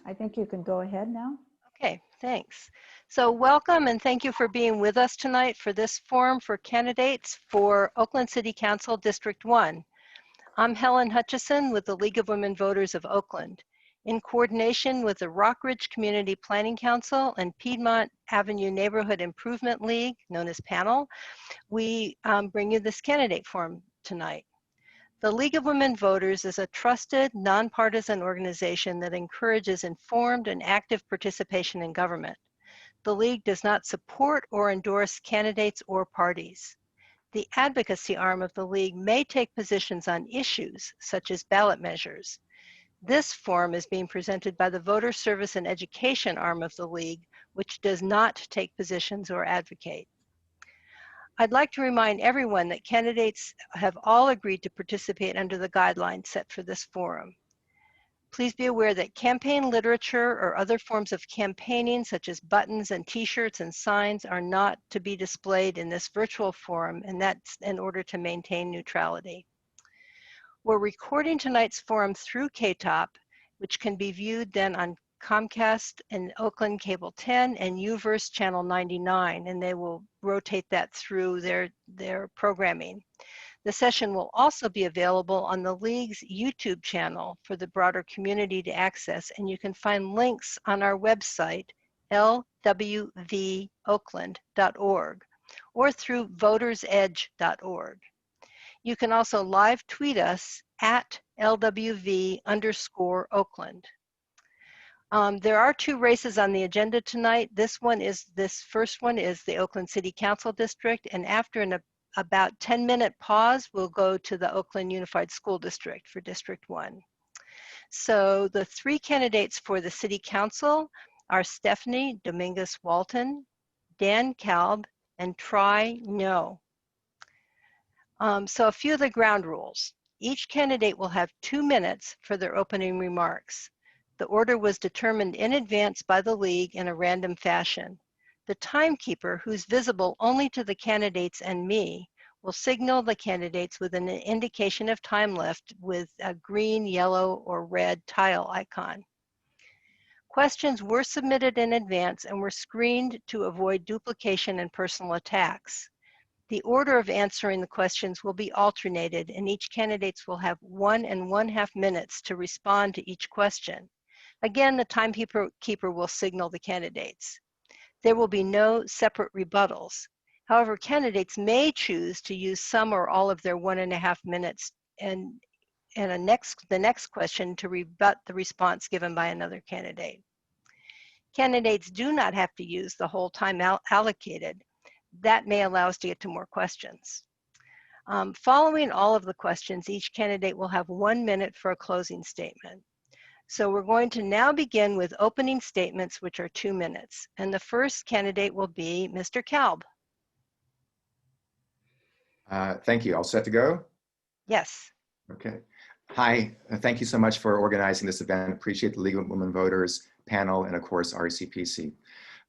I think you can go ahead now. Okay, thanks. So welcome and thank you for being with us tonight for this forum for candidates for Oakland City Council District 1. I'm Helen Hutchison with the League of Women Voters of Oakland. In coordination with the Rockridge Community Planning Council and Piedmont Avenue Neighborhood Improvement League, known as PANEL, we bring you this candidate forum tonight. The League of Women Voters is a trusted, nonpartisan organization that encourages informed and active participation in government. The League does not support or endorse candidates or parties. The advocacy arm of the League may take positions on issues such as ballot measures. This forum is being presented by the Voter Service and Education arm of the League, which does not take positions or advocate. I'd like to remind everyone that candidates have all agreed to participate under the guidelines set for this forum. Please be aware that campaign literature or other forms of campaigning, such as buttons and t-shirts and signs, are not to be displayed in this virtual forum, and that's in order to maintain neutrality. We're recording tonight's forum through KTOP, which can be viewed then on Comcast and Oakland Cable 10 and UVerse Channel 99, and they will rotate that through their programming. The session will also be available on the League's YouTube channel for the broader community to access, and you can find links on our website, lwvoakland.org, or through votersedge.org. You can also live tweet us at LWV_Oakland. There are two races on the agenda tonight. This first one is the Oakland City Council District, and after about 10-minute pause, we'll go to the Oakland Unified School District for District 1. So the three candidates for the City Council are Stephanie Dominguez Walton, Dan Kalb, and Tri No. So a few of the ground rules. Each candidate will have 2 minutes for their opening remarks. The order was determined in advance by the League in a random fashion. The timekeeper, who's visible only to the candidates and me, will signal the candidates with an indication of time left with a green, yellow, or red tile icon. Questions were submitted in advance and were screened to avoid duplication and personal attacks. The order of answering the questions will be alternated, and each candidate will have 1 1/2 minutes to respond to each question. Again, the timekeeper will signal the candidates. There will be no separate rebuttals. However, candidates may choose to use some or all of their 1 1/2 minutes and the next question to rebut the response given by another candidate. Candidates do not have to use the whole time allocated. That may allow us to get to more questions. Following all of the questions, each candidate will have 1 minute for a closing statement. So we're going to now begin with opening statements, which are 2 minutes. And the first candidate will be Mr. Kalb. Thank you. All set to go? Yes. Okay. Hi, thank you so much for organizing this event. Appreciate the League of Women Voters panel and of course RCPC.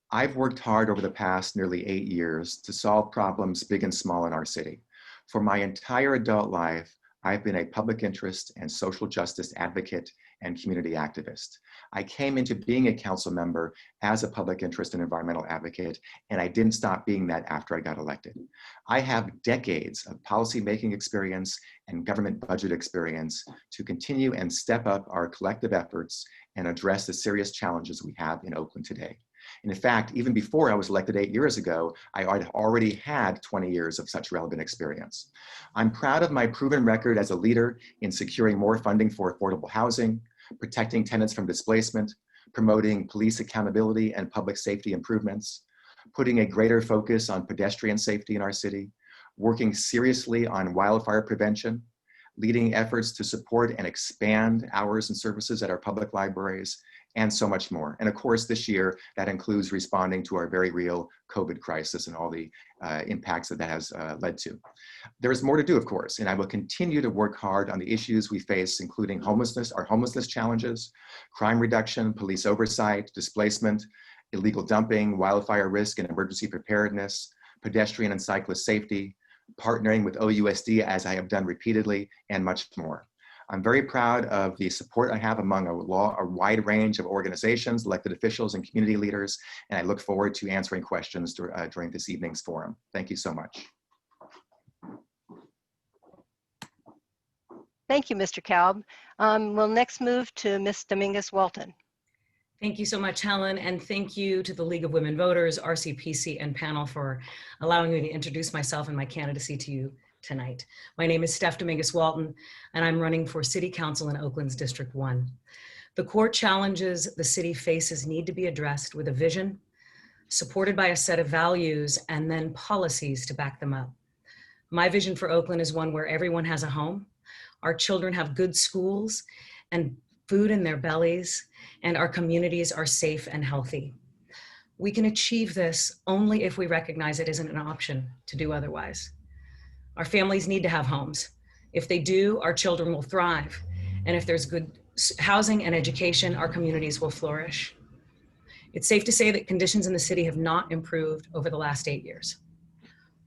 I've worked hard over the past nearly 8 years to solve problems big and small in our city. For my entire adult life, I've been a public interest and social justice advocate and community activist. I came into being a council member as a public interest and environmental advocate, and I didn't stop being that after I got elected. I have decades of policymaking experience and government budget experience to continue and step up our collective efforts and address the serious challenges we have in Oakland today. And in fact, even before I was elected 8 years ago, I already had 20 years of such relevant experience. I'm proud of my proven record as a leader in securing more funding for affordable housing, protecting tenants from displacement, promoting police accountability and public safety improvements, putting a greater focus on pedestrian safety in our city, working seriously on wildfire prevention, leading efforts to support and expand hours and services at our public libraries, and so much more. And of course, this year, that includes responding to our very real COVID crisis and all the impacts that has led to. There is more to do, of course, and I will continue to work hard on the issues we face, including homelessness, our homelessness challenges, crime reduction, police oversight, displacement, illegal dumping, wildfire risk and emergency preparedness, pedestrian and cyclist safety, partnering with OUSD, as I have done repeatedly, and much more. I'm very proud of the support I have among a wide range of organizations, elected officials, and community leaders, and I look forward to answering questions during this evening's forum. Thank you so much. Thank you, Mr. Kalb. We'll next move to Ms. Dominguez Walton. Thank you so much, Helen, and thank you to the League of Women Voters, RCPC, and panel for allowing me to introduce myself and my candidacy to you tonight. My name is Steph Dominguez Walton, and I'm running for City Council in Oakland's District 1. The core challenges the city faces need to be addressed with a vision, supported by a set of values, and then policies to back them up. My vision for Oakland is one where everyone has a home, our children have good schools and food in their bellies, and our communities are safe and healthy. We can achieve this only if we recognize it isn't an option to do otherwise. Our families need to have homes. If they do, our children will thrive. And if there's good housing and education, our communities will flourish. It's safe to say that conditions in the city have not improved over the last 8 years.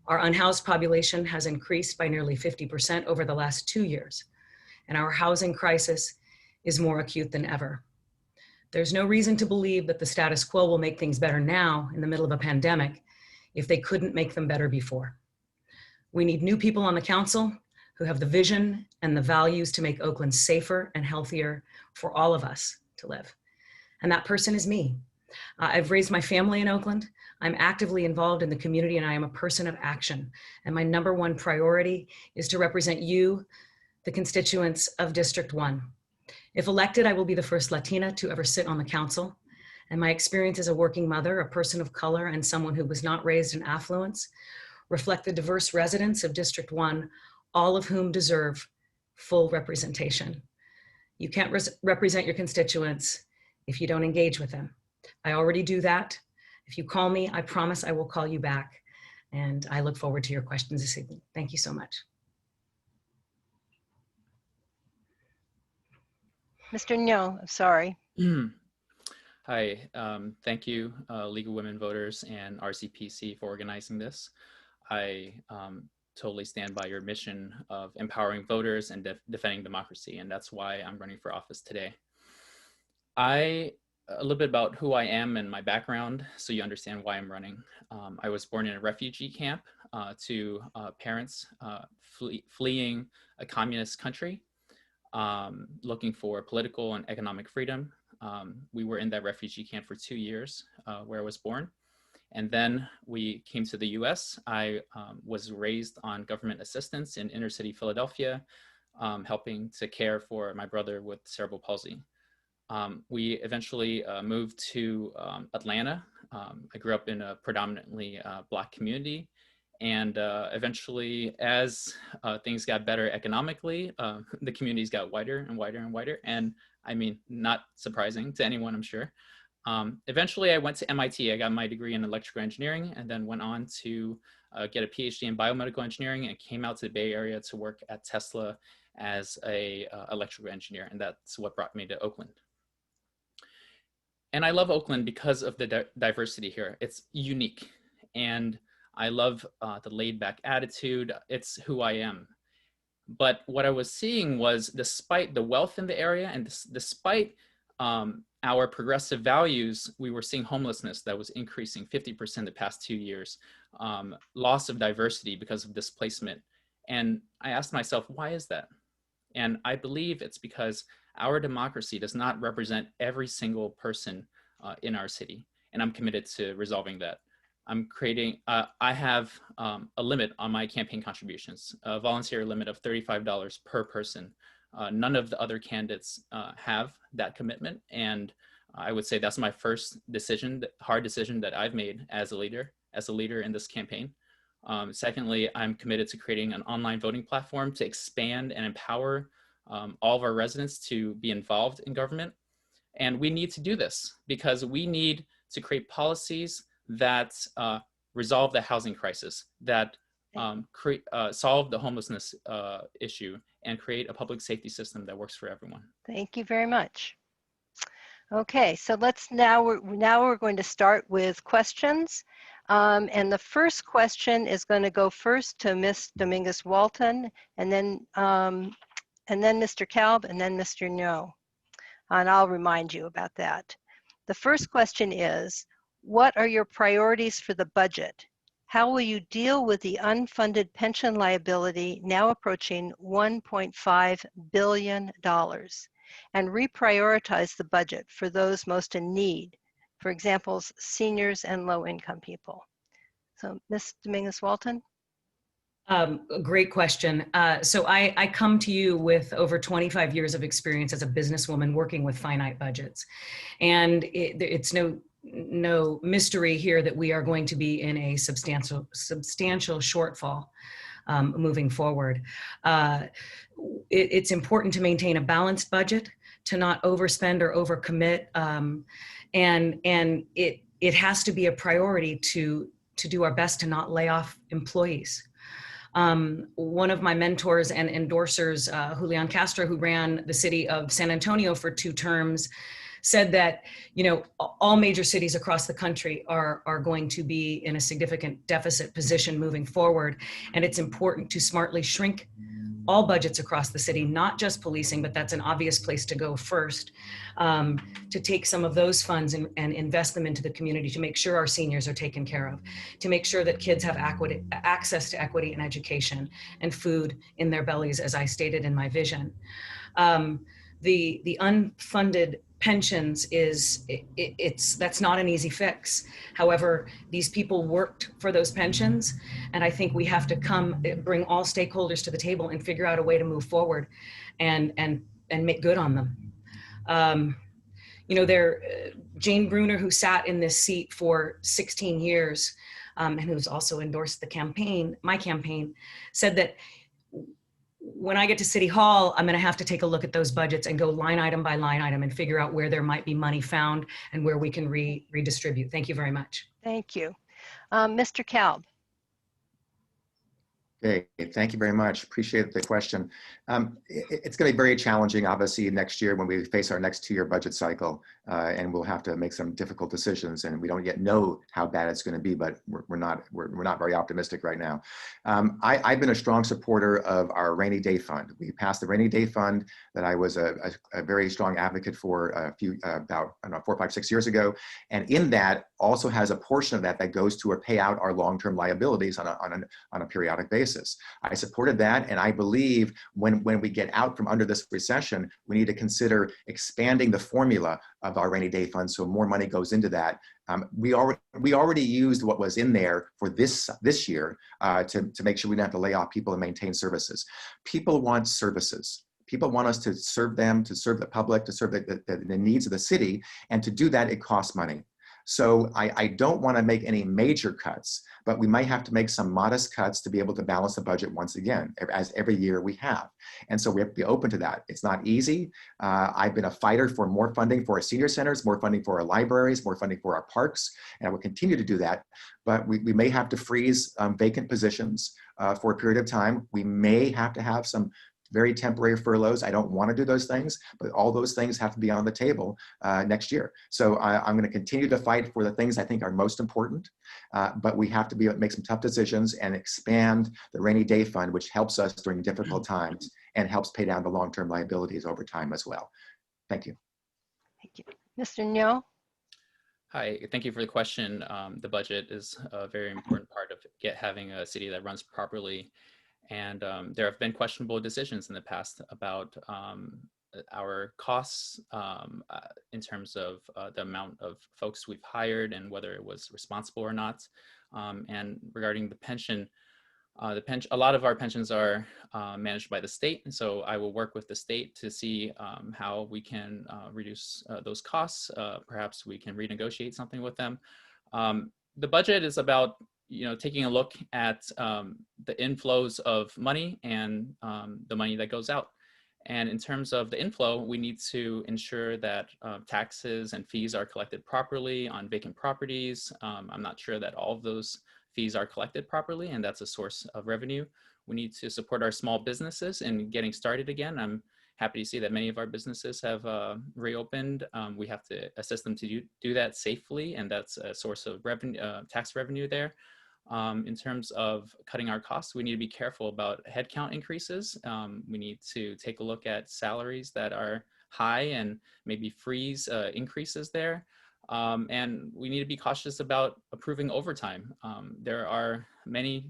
Our unhoused population has increased by nearly 50% over the last 2 years, and our housing crisis is more acute than ever. There's no reason to believe that the status quo will make things better now in the middle of a pandemic if they couldn't make them better before. We need new people on the council who have the vision and the values to make Oakland safer and healthier for all of us to live. And that person is me. I've raised my family in Oakland. I'm actively involved in the community, and I am a person of action. And my #1 priority is to represent you, the constituents of District 1. If elected, I will be the first Latina to ever sit on the council. And my experience as a working mother, a person of color, and someone who was not raised in affluence reflect the diverse residents of District 1, all of whom deserve full representation. You can't represent your constituents if you don't engage with them. I already do that. If you call me, I promise I will call you back. And I look forward to your questions this evening. Thank you so much. Mr. Nyo, I'm sorry. Hi, thank you, League of Women Voters and RCPC for organizing this. I totally stand by your mission of empowering voters and defending democracy, and that's why I'm running for office today. A little bit about who I am and my background, so you understand why I'm running. I was born in a refugee camp to parents fleeing a communist country, looking for political and economic freedom. We were in that refugee camp for 2 years where I was born. And then we came to the US. I was raised on government assistance in inner city Philadelphia, helping to care for my brother with cerebral palsy. We eventually moved to Atlanta. I grew up in a predominantly Black community. And eventually, as things got better economically, the communities got wider and wider and wider. And I mean, not surprising to anyone, I'm sure. Eventually, I went to MIT. I got my degree in electrical engineering and then went on to get a PhD in biomedical engineering and came out to the Bay Area to work at Tesla as a electrical engineer. And that's what brought me to Oakland. And I love Oakland because of the diversity here. It's unique. And I love the laid back attitude. It's who I am. But what I was seeing was, despite the wealth in the area and despite our progressive values, we were seeing homelessness that was increasing 50% the past 2 years, loss of diversity because of displacement. And I asked myself, why is that? And I believe it's because our democracy does not represent every single person in our city. And I'm committed to resolving that. I'm creating, I have a limit on my campaign contributions, a volunteer limit of $35 per person. None of the other candidates have that commitment. And I would say that's my first decision, hard decision that I've made as a leader in this campaign. Secondly, I'm committed to creating an online voting platform to expand and empower all of our residents to be involved in government. And we need to do this because we need to create policies that resolve the housing crisis, that solve the homelessness issue, and create a public safety system that works for everyone. Thank you very much. Okay, so we're going to start with questions. And the first question is going to go first to Ms. Dominguez Walton, and then and then Mr. Kalb, and then Mr. No. And I'll remind you about that. The first question is, what are your priorities for the budget? How will you deal with the unfunded pension liability now approaching $1.5 billion and reprioritize the budget for those most in need, for example, seniors and low-income people? So, Ms. Dominguez Walton? A great question. So I come to you with over 25 years of experience as a businesswoman working with finite budgets. And it's no mystery here that we are going to be in a substantial shortfall moving forward. It's important to maintain a balanced budget, to not overspend or overcommit. And it has to be a priority to do our best to not lay off employees. One of my mentors and endorsers, Julian Castro, who ran the city of San Antonio for 2 terms, said that, you know, all major cities across the country are going to be in a significant deficit position moving forward. And it's important to smartly shrink all budgets across the city, not just policing, but that's an obvious place to go first, to take some of those funds and invest them into the community, to make sure our seniors are taken care of, to make sure that kids have access to equity and education and food in their bellies, as I stated in my vision. The unfunded pensions that's not an easy fix. However, these people worked for those pensions, and I think we have to bring all stakeholders to the table and figure out a way to move forward and make good on them. You know, Jane Bruner, who sat in this seat for 16 years, and who's also endorsed my campaign, said that when I get to City Hall, I'm going to have to take a look at those budgets and go line item by line item and figure out where there might be money found and where we can redistribute. Thank you very much. Thank you. Mr. Kalb? Okay, thank you very much. Appreciate the question. It's going to be very challenging, obviously, next year when we face our next 2-year budget cycle, and we'll have to make some difficult decisions. And we don't yet know how bad it's going to be, but we're not very optimistic right now. I've been a strong supporter of our rainy day fund. We passed the rainy day fund that I was a very strong advocate for about, I don't know, 4, 5, 6 years ago. And in that also has a portion of that goes to pay out our long-term liabilities on a periodic basis. I supported that, and I believe when we get out from under this recession, we need to consider expanding the formula of our rainy day fund so more money goes into that. We already used what was in there for this year to make sure we don't have to lay off people and maintain services. People want services. People want us to serve them, to serve the public, to serve the needs of the city, and to do that, it costs money. So I don't want to make any major cuts, but we might have to make some modest cuts to be able to balance the budget once again, as every year we have. And so we have to be open to that. It's not easy. I've been a fighter for more funding for our senior centers, more funding for our libraries, more funding for our parks, and I will continue to do that. But we may have to freeze vacant positions for a period of time. We may have to have some very temporary furloughs. I don't want to do those things, but all those things have to be on the table next year. So I'm going to continue to fight for the things I think are most important, but we have to make some tough decisions and expand the rainy day fund, which helps us during difficult times and helps pay down the long-term liabilities over time as well. Thank you. Thank you. Mr. Nyo? Hi, thank you for the question. The budget is a very important part of having a city that runs properly. And there have been questionable decisions in the past about our costs in terms of the amount of folks we've hired and whether it was responsible or not. And regarding the pension, a lot of our pensions are managed by the state. And so I will work with the state to see how we can reduce those costs. Perhaps we can renegotiate something with them. The budget is about taking a look at the inflows of money and the money that goes out. And in terms of the inflow, we need to ensure that taxes and fees are collected properly on vacant properties. I'm not sure that all of those fees are collected properly, and that's a source of revenue. We need to support our small businesses in getting started again. I'm happy to see that many of our businesses have reopened. We have to assist them to do that safely, and that's a source of revenue, tax revenue there. In terms of cutting our costs, we need to be careful about headcount increases. We need to take a look at salaries that are high and maybe freeze increases there. And we need to be cautious about approving overtime. There are many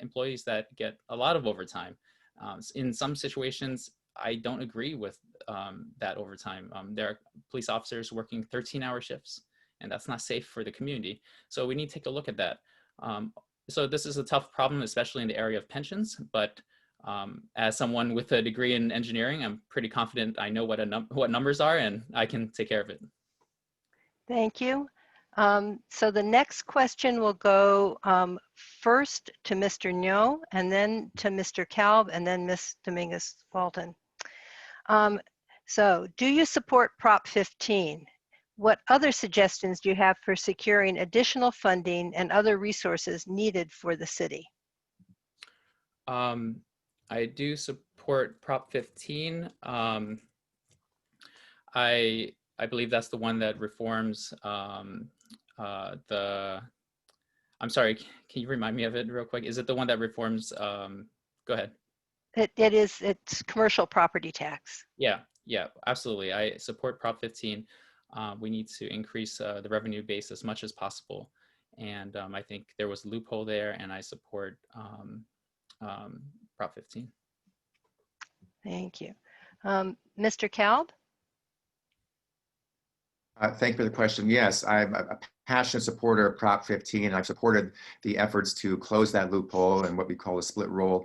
employees that get a lot of overtime. In some situations, I don't agree with that overtime. There are police officers working 13-hour shifts, and that's not safe for the community. So we need to take a look at that. So this is a tough problem, especially in the area of pensions, but as someone with a degree in engineering, I'm pretty confident I know what numbers are, and I can take care of it. Thank you. So the next question will go first to Mr. Nyo, and then to Mr. Kalb, and then Ms. Dominguez Walton. So do you support Prop 15? What other suggestions do you have for securing additional funding and other resources needed for the city? I do support Prop 15. I believe that's the one that reforms I'm sorry, can you remind me of it real quick? Is it the one that reforms, go ahead. It's commercial property tax. Yeah, absolutely. I support Prop 15. We need to increase the revenue base as much as possible. And I think there was a loophole there, and I support Prop 15. Thank you. Mr. Kalb? Thank you for the question. Yes, I'm a passionate supporter of Prop 15. I've supported the efforts to close that loophole and what we call a split roll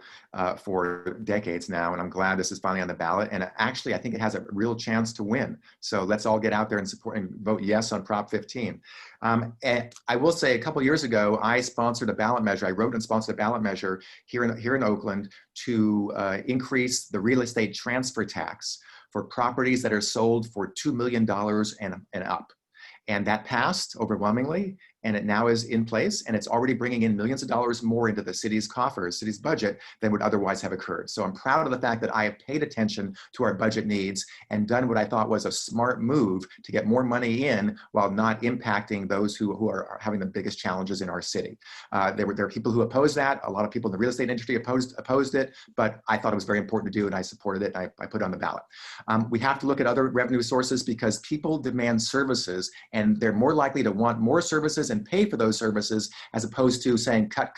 for decades now, and I'm glad this is finally on the ballot. And actually, I think it has a real chance to win. So let's all get out there and support and vote yes on Prop 15. And I will say, a couple years ago, I sponsored a ballot measure. I wrote and sponsored a ballot measure here in Oakland to increase the real estate transfer tax for properties that are sold for $2 million and up. And that passed overwhelmingly, and it now is in place, and it's already bringing in millions of dollars more into the city's coffers, city's budget, than would otherwise have occurred. So I'm proud of the fact that I have paid attention to our budget needs and done what I thought was a smart move to get more money in while not impacting those who are having the biggest challenges in our city. There are people who oppose that. A lot of people in the real estate industry opposed it, but I thought it was very important to do, and I supported it, and I put it on the ballot. We have to look at other revenue sources because people demand services, and they're more likely to want more services and pay for those services, as opposed to saying cut,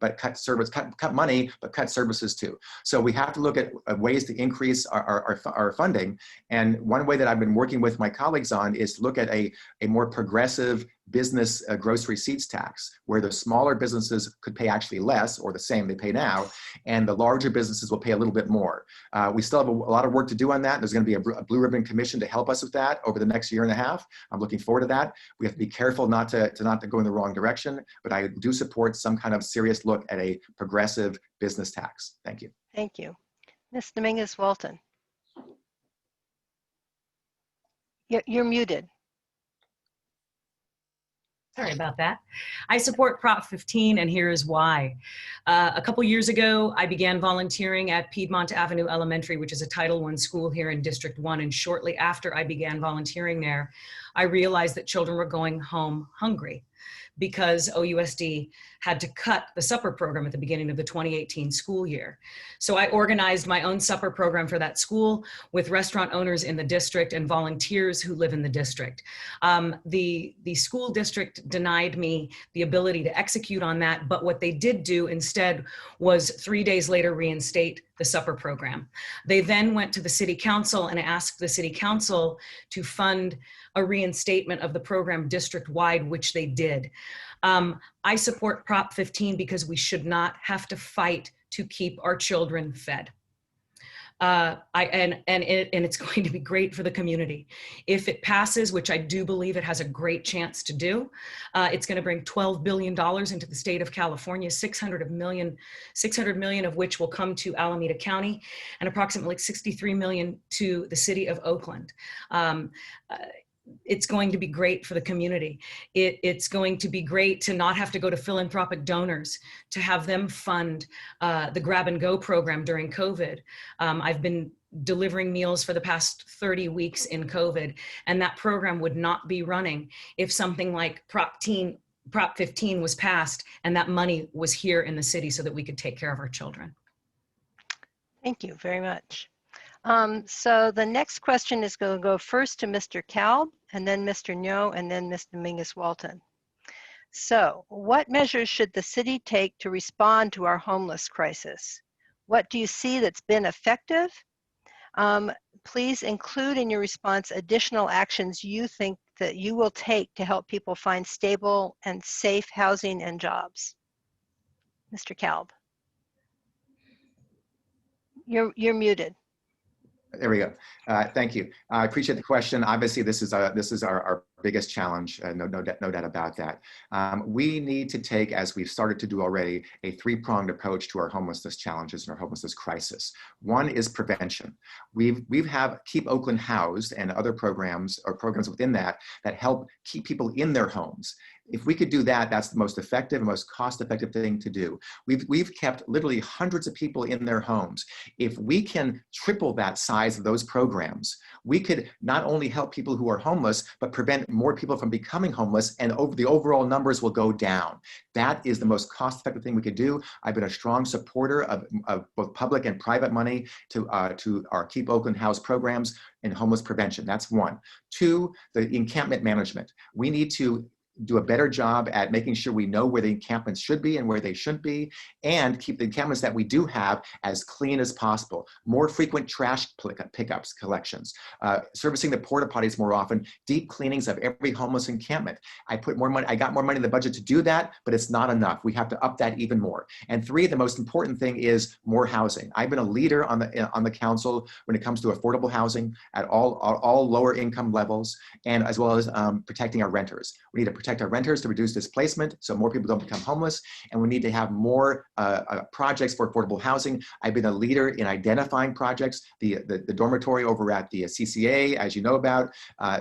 but cut money, but cut services too. So we have to look at ways to increase our funding. And one way that I've been working with my colleagues on is to look at a more progressive business gross receipts tax, where the smaller businesses could pay actually less or the same they pay now, and the larger businesses will pay a little bit more. We still have a lot of work to do on that. There's going to be a blue ribbon commission to help us with that over the next year and a half. I'm looking forward to that. We have to be careful not to go in the wrong direction, but I do support some kind of serious look at a progressive business tax. Thank you. Thank you. Ms. Dominguez Walton. You're muted. Sorry about that. I support Prop 15, and here is why. A couple years ago, I began volunteering at Piedmont Avenue Elementary, which is a Title I school here in District 1. And shortly after I began volunteering there, I realized that children were going home hungry because OUSD had to cut the supper program at the beginning of the 2018 school year. So I organized my own supper program for that school with restaurant owners in the district and volunteers who live in the district. The school district denied me the ability to execute on that, but what they did do instead was 3 days later reinstate the supper program. They then went to the city council and asked the city council to fund a reinstatement of the program district-wide, which they did. I support Prop 15 because we should not have to fight to keep our children fed. It's going to be great for the community. If it passes, which I do believe it has a great chance to do, it's going to bring $12 billion into the state of California, 600 million of which will come to Alameda County, and approximately 63 million to the city of Oakland. It's going to be great for the community. It's going to be great to not have to go to philanthropic donors, to have them fund the grab and go program during COVID. I've been delivering meals for the past 30 weeks in COVID, and that program would not be running if something like Prop Prop 15 was passed and that money was here in the city so that we could take care of our children. Thank you very much. So the next question is going to go first to Mr. Kalb, and then Mr. Nyo, and then Ms. Dominguez Walton. So what measures should the city take to respond to our homeless crisis? What do you see that's been effective? Please include in your response additional actions you think that you will take to help people find stable and safe housing and jobs. Mr. Kalb. You're muted. There we go. Thank you. I appreciate the question. Obviously, this is our biggest challenge. No doubt about that. We need to take, as we've started to do already, a three-pronged approach to our homelessness challenges and our homelessness crisis. One is prevention. We have Keep Oakland Housed and other programs or programs within that help keep people in their homes. If we could do that, that's the most effective and most cost-effective thing to do. We've kept literally hundreds of people in their homes. If we can triple that size of those programs, we could not only help people who are homeless, but prevent more people from becoming homeless, and the overall numbers will go down. That is the most cost-effective thing we could do. I've been a strong supporter of both public and private money to our Keep Oakland Housed programs in homeless prevention. That's one. Two, the encampment management. We need to do a better job at making sure we know where the encampments should be and where they shouldn't be, and keep the encampments that we do have as clean as possible. More frequent trash pickups, collections, servicing the porta potties more often, deep cleanings of every homeless encampment. I got more money in the budget to do that, but it's not enough. We have to up that even more. And three, the most important thing is more housing. I've been a leader on the council when it comes to affordable housing at all lower income levels, and as well as protecting our renters. We need to protect our renters to reduce displacement so more people don't become homeless, and we need to have more projects for affordable housing. I've been a leader in identifying projects, the dormitory over at the CCA, as you know about.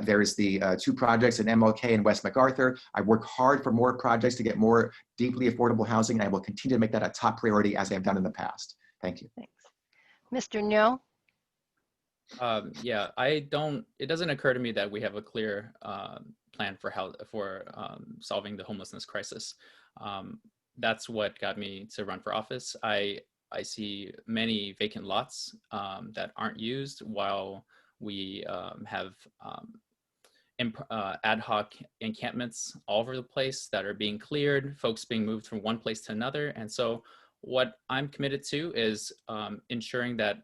There's the 2 projects in MLK and West MacArthur. I work hard for more projects to get more deeply affordable housing, and I will continue to make that a top priority as I have done in the past. Thank you. Thanks. Mr. Nyo? Yeah, it doesn't occur to me that we have a clear plan for solving the homelessness crisis. That's what got me to run for office. I see many vacant lots that aren't used, while we have ad hoc encampments all over the place that are being cleared, folks being moved from one place to another. And so what I'm committed to is ensuring that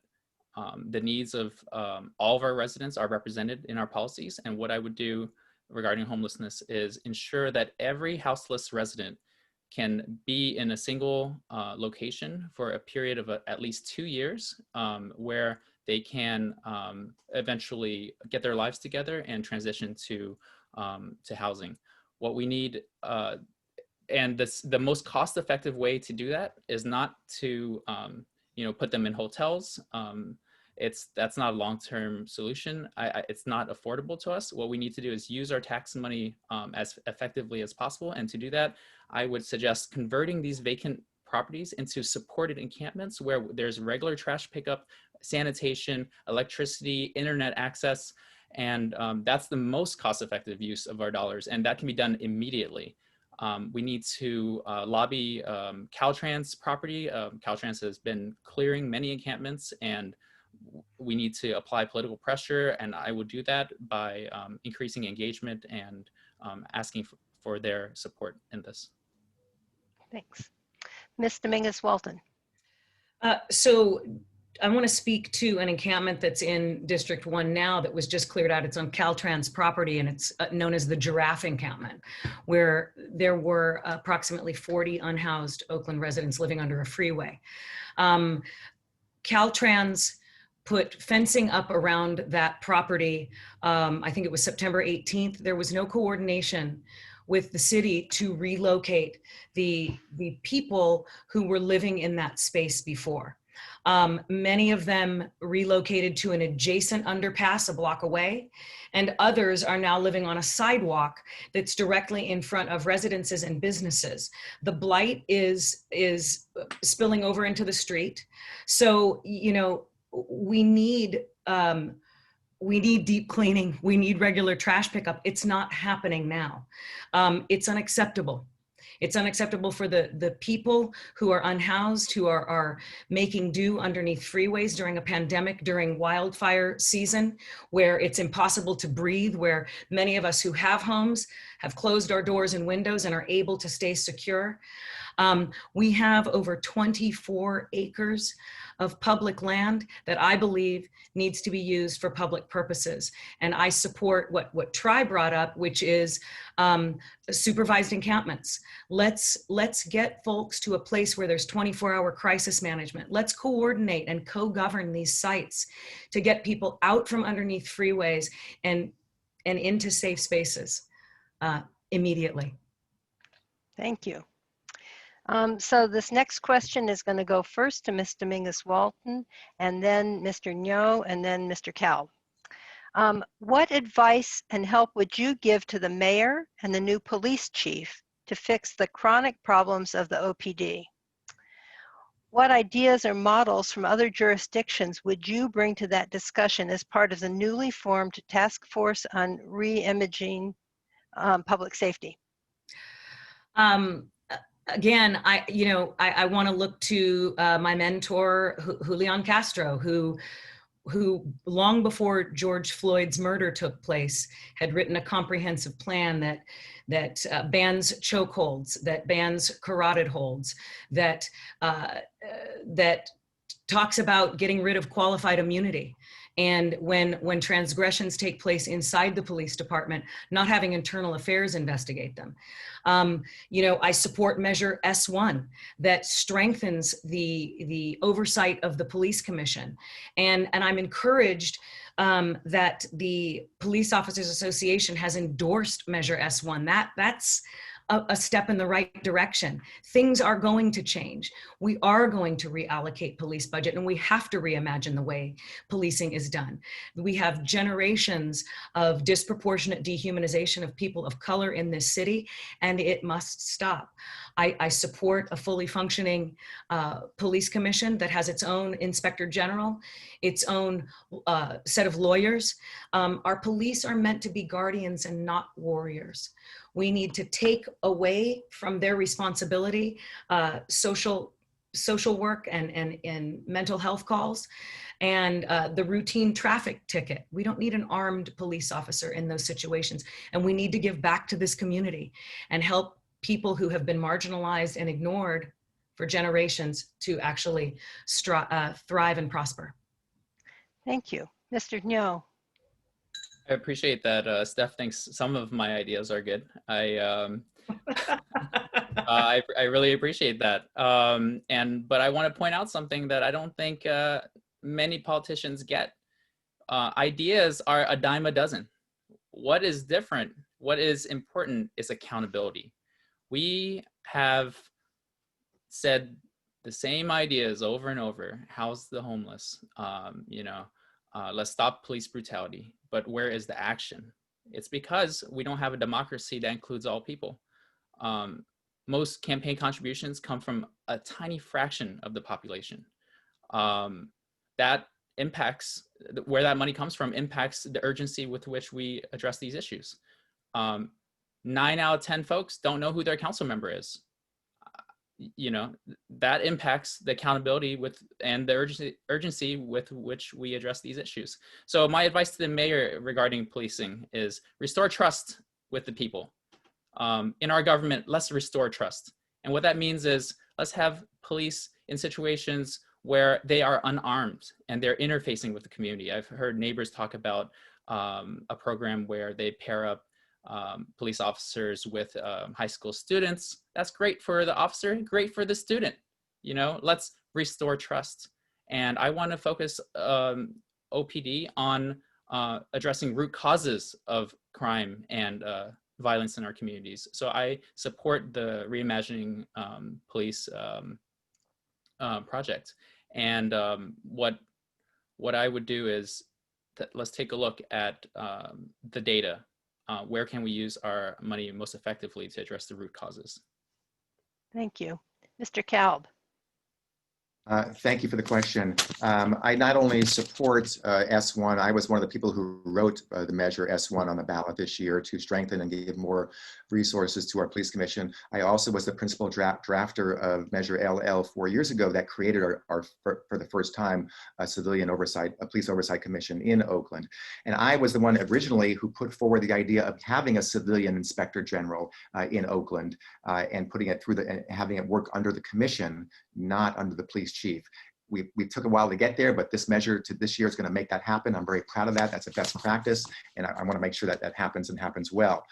the needs of all of our residents are represented in our policies. And what I would do regarding homelessness is ensure that every houseless resident can be in a single location for a period of at least 2 years, where they can eventually get their lives together and transition to housing. What we need, and the most cost-effective way to do that is not to put them in hotels. That's not a long-term solution. It's not affordable to us. What we need to do is use our tax money as effectively as possible. And to do that, I would suggest converting these vacant properties into supported encampments where there's regular trash pickup, sanitation, electricity, internet access. And that's the most cost-effective use of our dollars. And that can be done immediately. We need to lobby Caltrans property. Caltrans has been clearing many encampments, and we need to apply political pressure, and I would do that by increasing engagement and asking for their support in this. Thanks. Ms. Dominguez Walton. So I want to speak to an encampment that's in District 1 now that was just cleared out. It's on Caltrans property, and it's known as the Giraffe Encampment, where there were approximately 40 unhoused Oakland residents living under a freeway. Caltrans put fencing up around that property. I think it was September 18th. There was no coordination with the city to relocate the people who were living in that space before. Many of them relocated to an adjacent underpass a block away, and others are now living on a sidewalk that's directly in front of residences and businesses. The blight is spilling over into the street. So, we need we need deep cleaning. We need regular trash pickup. It's not happening now. It's unacceptable. It's unacceptable for the people who are unhoused, who are making do underneath freeways during a pandemic, during wildfire season, where it's impossible to breathe, where many of us who have homes have closed our doors and windows and are able to stay secure. We have over 24 acres of public land that I believe needs to be used for public purposes. And I support what Tri brought up, which is supervised encampments. Let's get folks to a place where there's 24-hour crisis management. Let's coordinate and co-govern these sites to get people out from underneath freeways and into safe spaces immediately. Thank you. So this next question is going to go first to Ms. Dominguez Walton, and then Mr. Nyo, and then Mr. Kalb. What advice and help would you give to the mayor and the new police chief to fix the chronic problems of the OPD? What ideas or models from other jurisdictions would you bring to that discussion as part of the newly formed task force on re-imaging public safety? Again, I want to look to my mentor, Julian Castro, who long before George Floyd's murder took place had written a comprehensive plan that bans chokeholds, that bans carotid holds, that talks about getting rid of qualified immunity. And when transgressions take place inside the police department, not having internal affairs investigate them. I support Measure S1 that strengthens the oversight of the police commission. And I'm encouraged that the Police Officers Association has endorsed Measure S1. That's a step in the right direction. Things are going to change. We are going to reallocate police budget, and we have to reimagine the way policing is done. We have generations of disproportionate dehumanization of people of color in this city, and it must stop. I support a fully functioning police commission that has its own inspector general, its own set of lawyers. Our police are meant to be guardians and not warriors. We need to take away from their responsibility social work and mental health calls and the routine traffic ticket. We don't need an armed police officer in those situations. And we need to give back to this community and help people who have been marginalized and ignored for generations to actually thrive and prosper. Thank you. Mr. Nyo. I appreciate that. Steph thinks some of my ideas are good. I really appreciate that. But I want to point out something that I don't think many politicians get. Ideas are a dime a dozen. What is different, what is important is accountability. We have said the same ideas over and over. House the homeless, let's stop police brutality. But where is the action? It's because we don't have a democracy that includes all people. Most campaign contributions come from a tiny fraction of the population. That impacts, where that money comes from impacts the urgency with which we address these issues. 9 out of 10 folks don't know who their council member is. That impacts the accountability and the urgency with which we address these issues. So my advice to the mayor regarding policing is restore trust with the people. In our government, let's restore trust. And what that means is let's have police in situations where they are unarmed and they're interfacing with the community. I've heard neighbors talk about a program where they pair up police officers with high school students. That's great for the officer, great for the student. Let's restore trust. And I want to focus OPD on addressing root causes of crime and violence in our communities. So I support the Reimagining Police project. And what I would do is let's take a look at the data. Where can we use our money most effectively to address the root causes? Thank you. Mr. Kalb. Thank you for the question. I not only support S1, I was one of the people who wrote the measure S1 on the ballot this year to strengthen and give more resources to our police commission. I also was the principal drafter of Measure LL 4 years ago that created for the first time a civilian oversight, a police oversight commission in Oakland. And I was the one originally who put forward the idea of having a civilian inspector general in Oakland and putting it through and having it work under the commission, not under the police chief. We took a while to get there, but this measure to this year is going to make that happen. I'm very proud of that. That's a best practice, and I want to make sure that that happens and happens well.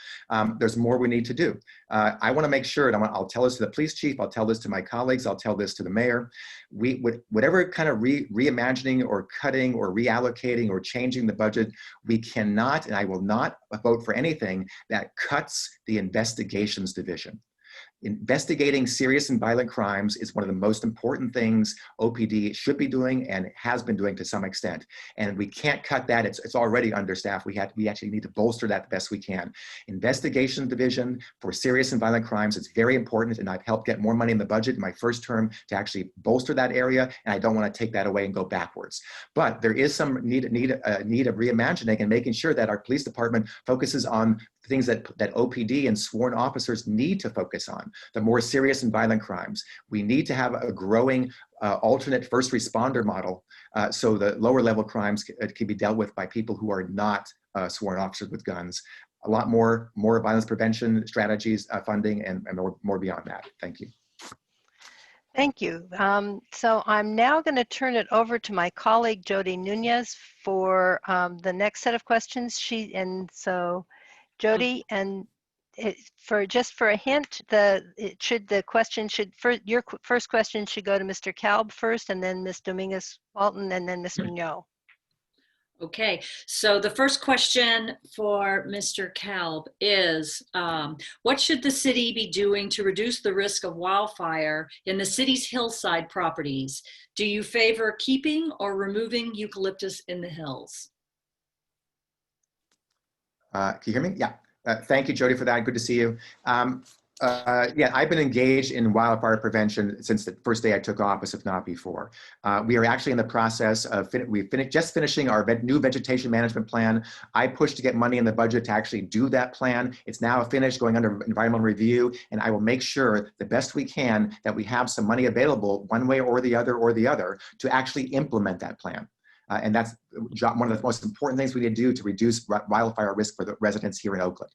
There's more we need to do. I want to make sure, and I'll tell this to the police chief, I'll tell this to my colleagues, I'll tell this to the mayor. Whatever kind of reimagining or cutting or reallocating or changing the budget, we cannot, and I will not vote for anything that cuts the investigations division. Investigating serious and violent crimes is one of the most important things OPD should be doing and has been doing to some extent. And we can't cut that. It's already understaffed. We actually need to bolster that the best we can. Investigation division for serious and violent crimes is very important, and I've helped get more money in the budget in my first term to actually bolster that area, and I don't want to take that away and go backwards. But there is some need of reimagining and making sure that our police department focuses on things that OPD and sworn officers need to focus on, the more serious and violent crimes. We need to have a growing alternate first responder model so the lower level crimes can be dealt with by people who are not sworn officers with guns. A lot more violence prevention strategies, funding, and more beyond that. Thank you. Thank you. So I'm now going to turn it over to my colleague, Jody Nunez, for the next set of questions. Jody, and for a hint, your first question should go to Mr. Kalb first, and then Ms. Dominguez Walton, and then Ms. Munoz. Okay, so the first question for Mr. Kalb is, what should the city be doing to reduce the risk of wildfire in the city's hillside properties? Do you favor keeping or removing eucalyptus in the hills? Can you hear me? Yeah. Thank you, Jody, for that. Good to see you. Yeah, I've been engaged in wildfire prevention since the first day I took office, if not before. We are actually in the process of just finishing our new vegetation management plan. I pushed to get money in the budget to actually do that plan. It's now finished, going under environmental review, and I will make sure the best we can that we have some money available one way or the other to actually implement that plan. And that's one of the most important things we need to do to reduce wildfire risk for the residents here in Oakland.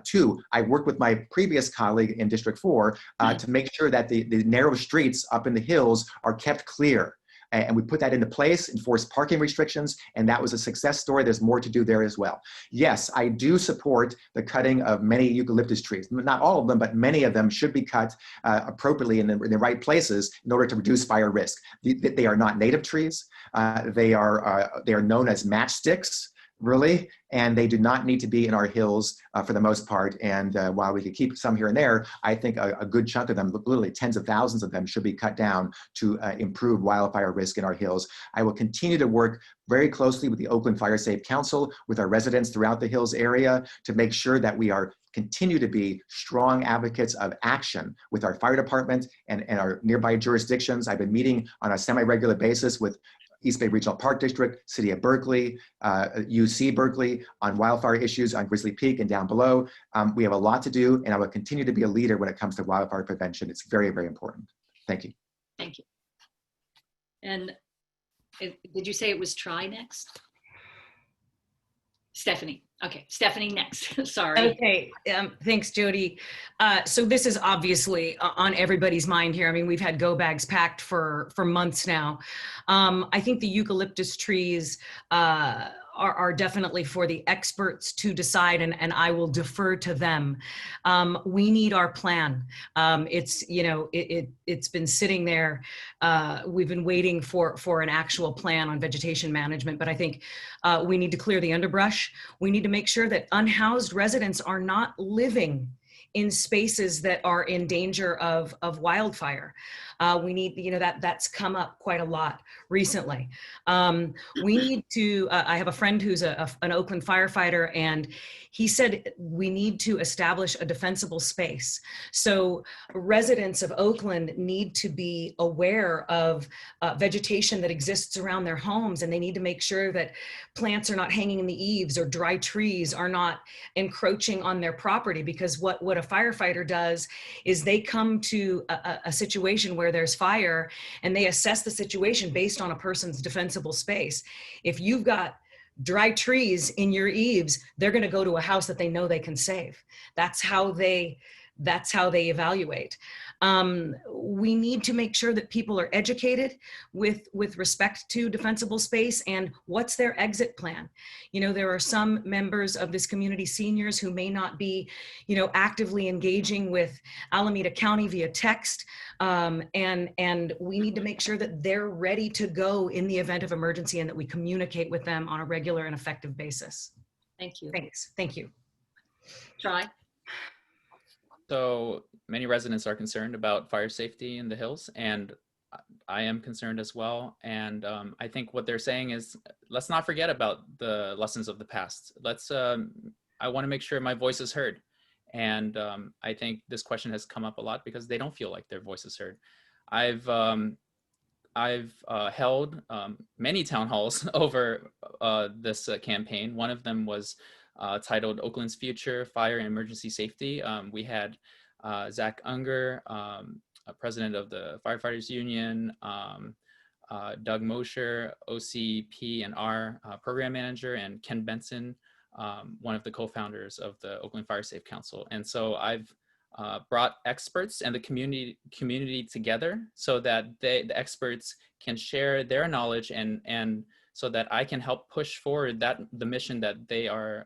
Two, I worked with my previous colleague in District 4 to make sure that the narrow streets up in the hills are kept clear. And we put that into place, enforced parking restrictions, and that was a success story. There's more to do there as well. Yes, I do support the cutting of many eucalyptus trees. Not all of them, but many of them should be cut appropriately in the right places in order to reduce fire risk. They are not native trees. They are known as matchsticks, really, and they do not need to be in our hills for the most part. And while we could keep some here and there, I think a good chunk of them, literally tens of thousands of them, should be cut down to improve wildfire risk in our hills. I will continue to work very closely with the Oakland Fire Safe Council, with our residents throughout the hills area, to make sure that we continue to be strong advocates of action with our fire department and our nearby jurisdictions. I've been meeting on a semi-regular basis with East Bay Regional Park District, City of Berkeley, UC Berkeley on wildfire issues on Grizzly Peak and down below. We have a lot to do, and I will continue to be a leader when it comes to wildfire prevention. It's very, very important. Thank you. Thank you. And did you say it was Try next? Stephanie. Okay, Stephanie next. Sorry. Okay, thanks, Jody. So this is obviously on everybody's mind here. I mean, we've had go bags packed for months now. I think the eucalyptus trees are definitely for the experts to decide, and I will defer to them. We need our plan. It's been sitting there. We've been waiting for an actual plan on vegetation management, but I think we need to clear the underbrush. We need to make sure that unhoused residents are not living in spaces that are in danger of wildfire. We need, that's come up quite a lot recently. We need to, I have a friend who's an Oakland firefighter, and he said we need to establish a defensible space. So residents of Oakland need to be aware of vegetation that exists around their homes, and they need to make sure that plants are not hanging in the eaves or dry trees are not encroaching on their property, because what a firefighter does is they come to a situation where there's fire, and they assess the situation based on a person's defensible space. If you've got dry trees in your eaves, they're going to go to a house that they know they can save. That's how they evaluate. We need to make sure that people are educated with respect to defensible space and what's their exit plan. There are some members of this community, seniors, who may not be, actively engaging with Alameda County via text. And we need to make sure that they're ready to go in the event of emergency, and that we communicate with them on a regular and effective basis. Thank you. Thanks. Thank you. Try. So many residents are concerned about fire safety in the hills, and I am concerned as well. And I think what they're saying is, let's not forget about the lessons of the past. I want to make sure my voice is heard. And I think this question has come up a lot because they don't feel like their voice is heard. I've held many town halls over this campaign. One of them was titled Oakland's Future, Fire and Emergency Safety. We had Zach Unger, president of the Firefighters Union, Doug Mosher, OCP and R program manager, and Ken Benson, one of the co-founders of the Oakland Fire Safe Council. And so I've brought experts and the community together so that the experts can share their knowledge, and so that I can help push forward the mission that they are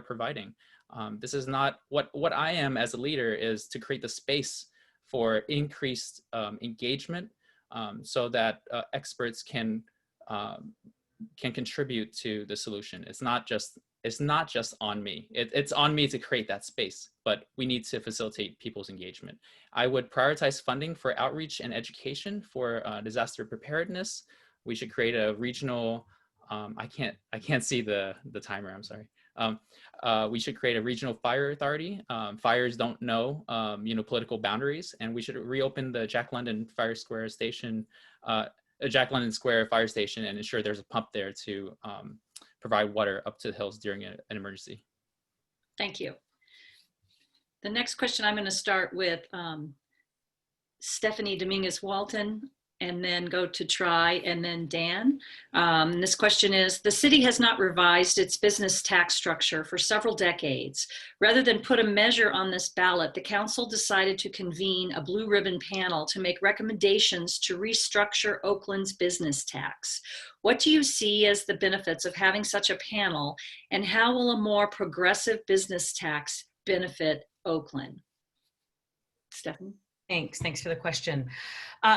providing. This is not what I am as a leader, is to create the space for increased engagement, so that experts can contribute to the solution. It's not just on me. It's on me to create that space, but we need to facilitate people's engagement. I would prioritize funding for outreach and education for disaster preparedness. We should create a regional, I can't see the timer, I'm sorry. We should create a regional fire authority. Fires don't know, political boundaries, and we should reopen the Jack London Fire Square Station, Jack London Square Fire Station, and ensure there's a pump there to provide water up to the hills during an emergency. Thank you. The next question, I'm going to start with Stephanie Dominguez Walton, and then go to Try, and then Dan. This question is, the city has not revised its business tax structure for several decades. Rather than put a measure on this ballot, the council decided to convene a blue ribbon panel to make recommendations to restructure Oakland's business tax. What do you see as the benefits of having such a panel, and how will a more progressive business tax benefit Oakland? Stephanie? Thanks for the question.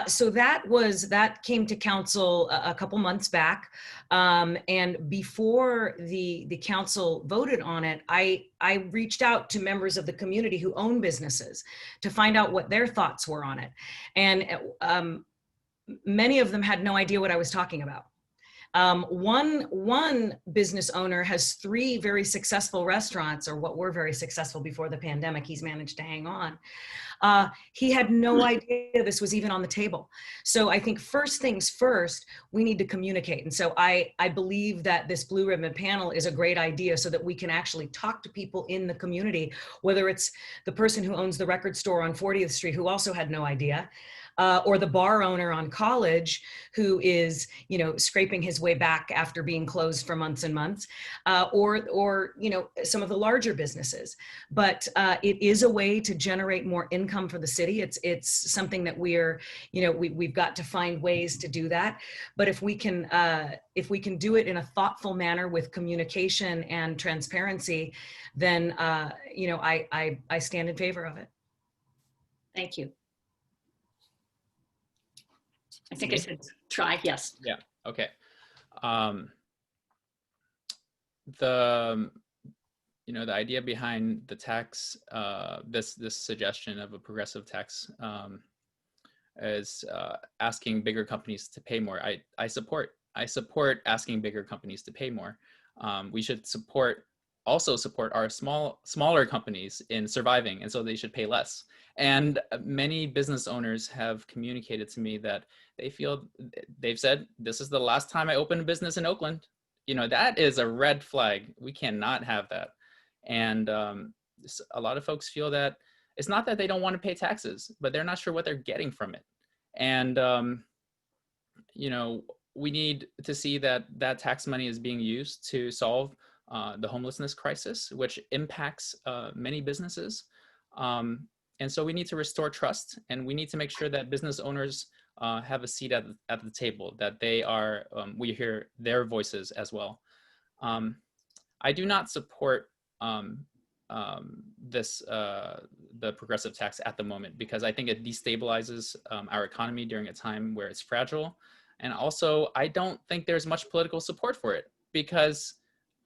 So that came to council a couple months back, and before the council voted on it, I reached out to members of the community who own businesses to find out what their thoughts were on it, and many of them had no idea what I was talking about. One business owner has 3 very successful restaurants, or what were very successful before the pandemic. He's managed to hang on. He had no idea this was even on the table. So I think first things first, we need to communicate. And so I believe that this blue ribbon panel is a great idea, so that we can actually talk to people in the community, whether it's the person who owns the record store on 40th Street who also had no idea, or the bar owner on College who is, scraping his way back after being closed for months and months, or some of the larger businesses. But it is a way to generate more income for the city. It's something that we've got to find ways to do that. But if we can do it in a thoughtful manner with communication and transparency, then I stand in favor of it. Thank you. I think I said Try, yes. Yeah, okay. The you know, the idea behind the tax, this suggestion of a progressive tax is asking bigger companies to pay more. I support asking bigger companies to pay more. We should also support our smaller companies in surviving, and so they should pay less. And many business owners have communicated to me that they've said, this is the last time I open a business in Oakland. You know, that is a red flag. We cannot have that. And a lot of folks feel that it's not that they don't want to pay taxes, but they're not sure what they're getting from it. And, you know, we need to see that that tax money is being used to solve the homelessness crisis, which impacts many businesses. And so we need to restore trust, and we need to make sure that business owners have a seat at the table, that we hear their voices as well. I do not support the progressive tax at the moment, because I think it destabilizes our economy during a time where it's fragile. And also, I don't think there's much political support for it, because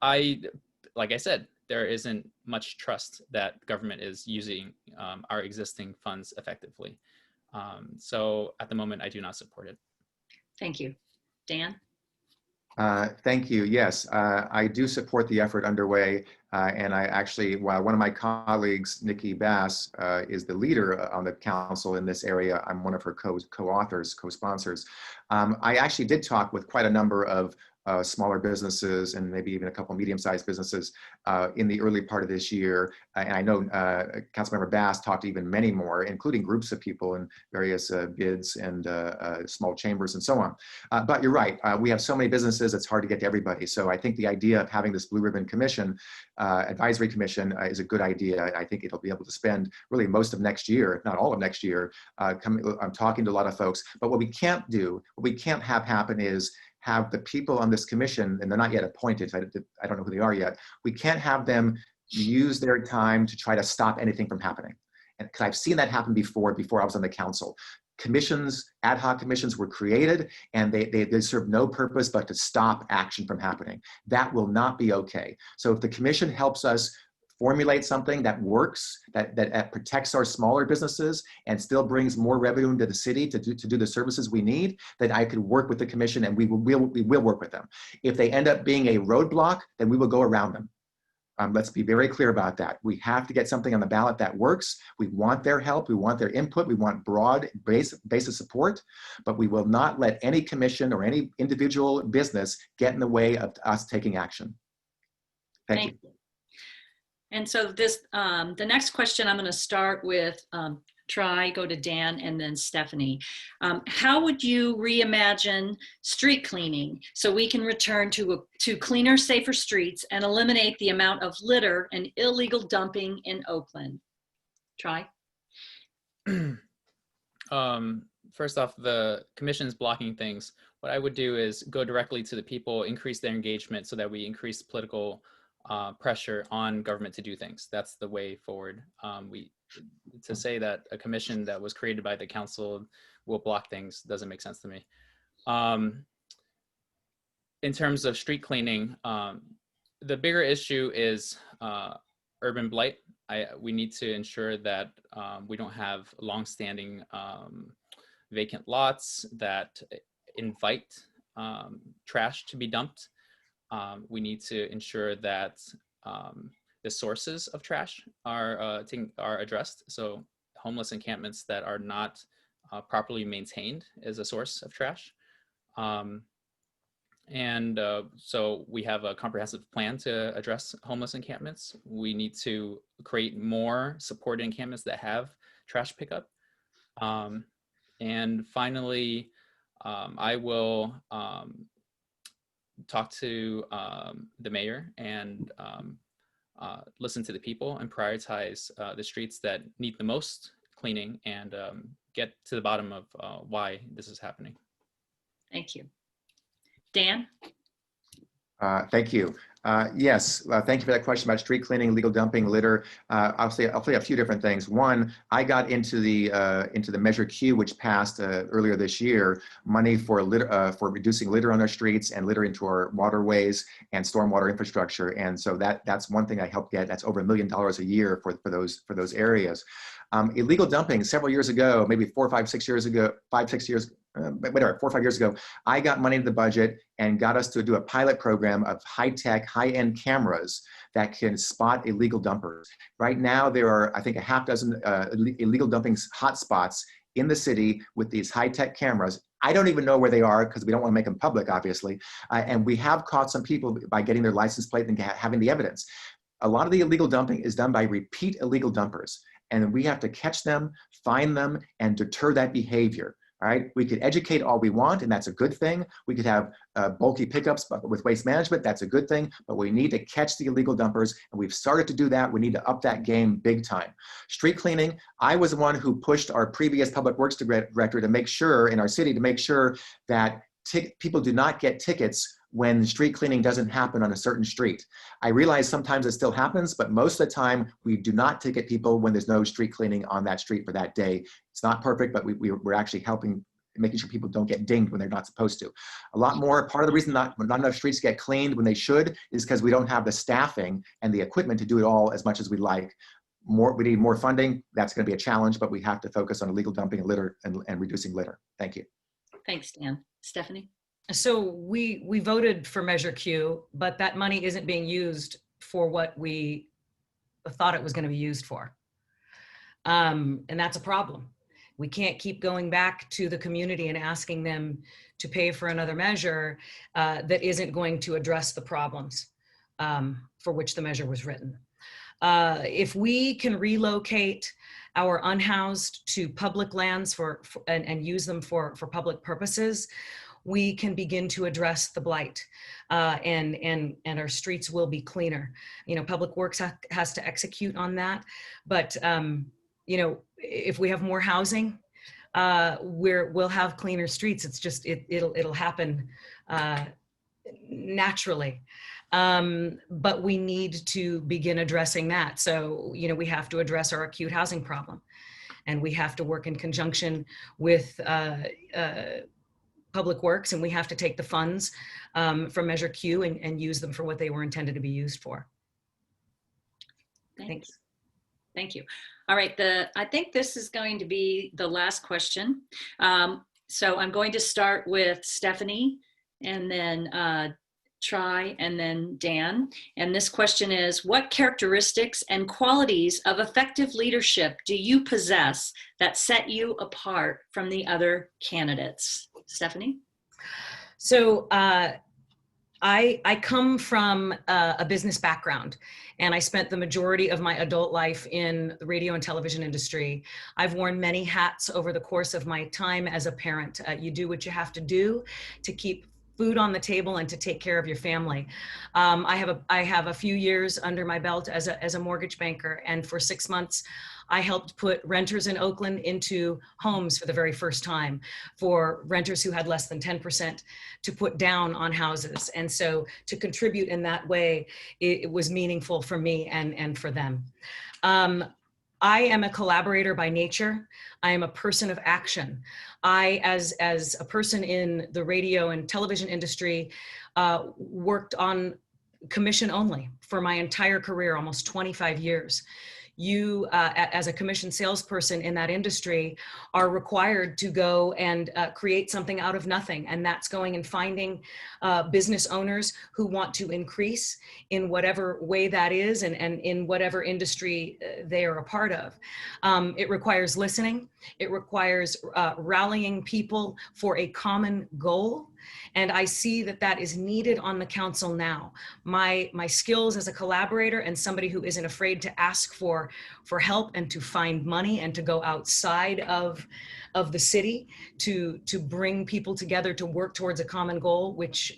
like I said, there isn't much trust that government is using our existing funds effectively. So at the moment, I do not support it. Thank you. Dan? Thank you. Yes, I do support the effort underway. And I actually, while one of my colleagues, Nikki Bass, is the leader on the council in this area, I'm one of her co-authors, co-sponsors. I actually did talk with quite a number of smaller businesses and maybe even a couple medium-sized businesses in the early part of this year. And I know Councilmember Bass talked to even many more, including groups of people in various bids and small chambers and so on. But you're right, we have so many businesses, it's hard to get to everybody. So I think the idea of having this Blue Ribbon Commission, advisory commission, is a good idea. I think it'll be able to spend really most of next year, if not all of next year, I'm talking to a lot of folks. But what we can't do, what we can't have happen is have the people on this commission, and they're not yet appointed, so I don't know who they are yet, we can't have them use their time to try to stop anything from happening. And because I've seen that happen before I was on the council. Commissions, ad hoc commissions were created, and they serve no purpose but to stop action from happening. That will not be okay. So if the commission helps us formulate something that works, that protects our smaller businesses and still brings more revenue into the city to do the services we need, then I could work with the commission, and we will work with them. If they end up being a roadblock, then we will go around them. Let's be very clear about that. We have to get something on the ballot that works. We want their help. We want their input. We want broad base of support, but we will not let any commission or any individual business get in the way of us taking action. Thank you. And so the next question, I'm going to start with go to Dan and then Stephanie. How would you reimagine street cleaning so we can return to cleaner, safer streets and eliminate the amount of litter and illegal dumping in Oakland? Try. First off, the commission's blocking things. What I would do is go directly to the people, increase their engagement so that we increase political pressure on government to do things. That's the way forward. To say that a commission that was created by the council will block things doesn't make sense to me. In terms of street cleaning, the bigger issue is urban blight. We need to ensure that we don't have longstanding vacant lots that invite trash to be dumped. We need to ensure that the sources of trash are addressed. So homeless encampments that are not properly maintained is a source of trash. So we have a comprehensive plan to address homeless encampments. We need to create more supported encampments that have trash pickup. And finally, I will talk to the mayor and listen to the people and prioritize the streets that need the most cleaning and get to the bottom of why this is happening. Thank you. Dan? Thank you. Yes, thank you for that question about street cleaning, illegal dumping, litter. I'll say a few different things. One, I got into the Measure Q, which passed earlier this year, money for litter, for reducing litter on our streets and litter into our waterways and stormwater infrastructure. And so that's one thing I helped get. That's over $1 million a year for those areas. Illegal dumping, several years ago, maybe 4 or 5 years ago, 4 or 5 years ago, I got money into the budget and got us to do a pilot program of high-tech, high-end cameras that can spot illegal dumpers. Right now, there are, I think, a half dozen illegal dumping hotspots in the city with these high-tech cameras. I don't even know where they are because we don't want to make them public, obviously. And we have caught some people by getting their license plate and having the evidence. A lot of the illegal dumping is done by repeat illegal dumpers. And we have to catch them, find them, and deter that behavior. All right, we could educate all we want, and that's a good thing. We could have bulky pickups with waste management, that's a good thing, but we need to catch the illegal dumpers, and we've started to do that. We need to up that game big time. Street cleaning, I was the one who pushed our previous public works director to make sure, in our city, to make sure that people do not get tickets when street cleaning doesn't happen on a certain street. I realize sometimes it still happens, but most of the time we do not ticket people when there's no street cleaning on that street for that day. It's not perfect, but we're actually helping, making sure people don't get dinged when they're not supposed to. A lot more, part of the reason not enough streets get cleaned when they should is because we don't have the staffing and the equipment to do it all as much as we'd like. We need more funding. That's going to be a challenge, but we have to focus on illegal dumping and litter and reducing litter. Thank you. Thanks, Dan. Stephanie? So we voted for Measure Q, but that money isn't being used for what we thought it was going to be used for. And that's a problem. We can't keep going back to the community and asking them to pay for another measure that isn't going to address the problems for which the measure was written. If we can relocate our unhoused to public lands and use them for public purposes, we can begin to address the blight and our streets will be cleaner. You know, Public Works has to execute on that, but you know, if we have more housing, we'll have cleaner streets. It's just, it'll happen naturally. But we need to begin addressing that. So, you know, we have to address our acute housing problem, and we have to work in conjunction with Public Works, and we have to take the funds from Measure Q and use them for what they were intended to be used for. Thanks. Thank you. All right, I think this is going to be the last question. So I'm going to start with Stephanie, and then Tri, and then Dan. And this question is, what characteristics and qualities of effective leadership do you possess that set you apart from the other candidates? Stephanie? So I come from a business background, and I spent the majority of my adult life in the radio and television industry. I've worn many hats over the course of my time as a parent. You do what you have to do to keep food on the table and to take care of your family. I have a few years under my belt as a mortgage banker, and for 6 months, I helped put renters in Oakland into homes for the very first time, for renters who had less than 10% to put down on houses. And so to contribute in that way, it was meaningful for me and for them. I am a collaborator by nature. I am a person of action. I, as a person in the radio and television industry, worked on commission only for my entire career, almost 25 years. You, as a commission salesperson in that industry, are required to go and create something out of nothing. And that's going and finding business owners who want to increase in whatever way that is, and in whatever industry they are a part of. It requires listening. It requires rallying people for a common goal. And I see that that is needed on the council now. My skills as a collaborator and somebody who isn't afraid to ask for help and to find money and to go outside of the city to bring people together to work towards a common goal, which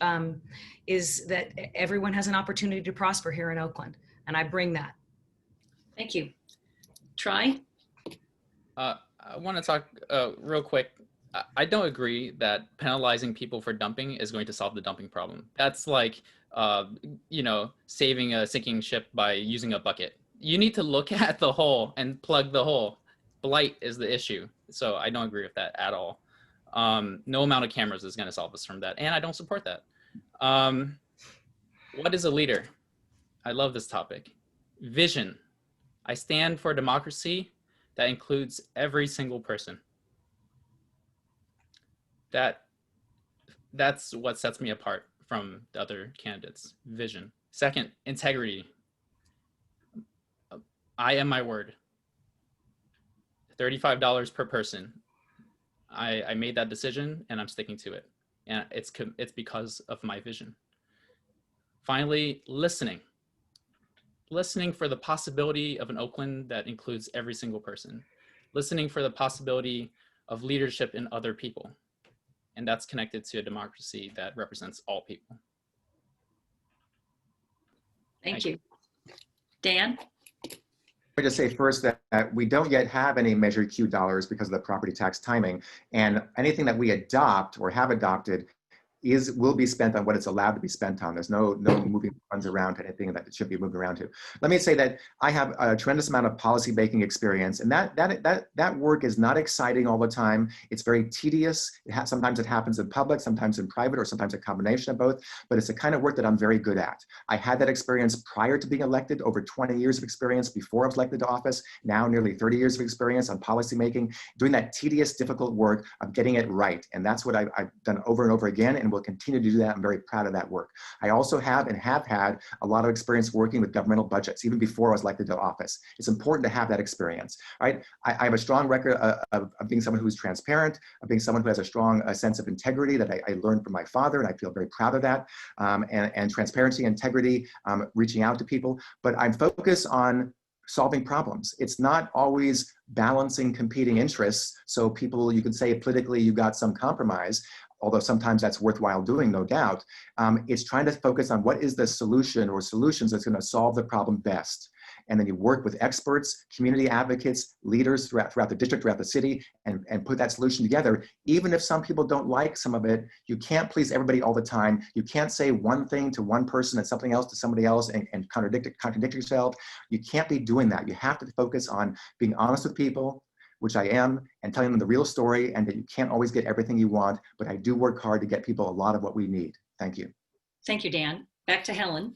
is that everyone has an opportunity to prosper here in Oakland. And I bring that. Thank you. Tri? I want to talk real quick. I don't agree that penalizing people for dumping is going to solve the dumping problem. That's like you know, saving a sinking ship by using a bucket. You need to look at the hole and plug the hole. Blight is the issue. So I don't agree with that at all. No amount of cameras is going to solve us from that. And I don't support that. What is a leader? I love this topic. Vision. I stand for a democracy that includes every single person. That's what sets me apart from the other candidates. Vision. Second, integrity. I am my word. $35 per person. I made that decision and I'm sticking to it. And it's because of my vision. Finally, listening. Listening for the possibility of an Oakland that includes every single person. Listening for the possibility of leadership in other people. And that's connected to a democracy that represents all people. Thank you. Dan? Let me just say first that we don't yet have any Measure Q dollars because of the property tax timing. And anything that we adopt or have adopted will be spent on what it's allowed to be spent on. There's no moving funds around to anything that it should be moving around to. Let me say that I have a tremendous amount of policy making experience, and that work is not exciting all the time. It's very tedious. Sometimes it happens in public, sometimes in private, or sometimes a combination of both, but it's the kind of work that I'm very good at. I had that experience prior to being elected, over 20 years of experience before I was elected to office, now nearly 30 years of experience on policy making, doing that tedious, difficult work of getting it right. And that's what I've done over and over again, and will continue to do that. I'm very proud of that work. I also have and have had a lot of experience working with governmental budgets, even before I was elected to office. It's important to have that experience, right? I have a strong record of being someone who's transparent, of being someone who has a strong sense of integrity that I learned from my father, and I feel very proud of that, and transparency, integrity, reaching out to people. But I'm focused on solving problems. It's not always balancing competing interests. So people, you could say politically, you got some compromise, although sometimes that's worthwhile doing, no doubt. It's trying to focus on what is the solution or solutions that's going to solve the problem best. And then you work with experts, community advocates, leaders throughout the district, throughout the city, and put that solution together. Even if some people don't like some of it, you can't please everybody all the time. You can't say one thing to one person and something else to somebody else and contradict yourself. You can't be doing that. You have to focus on being honest with people, which I am, and telling them the real story, and that you can't always get everything you want, but I do work hard to get people a lot of what we need. Thank you. Thank you, Dan. Back to Helen.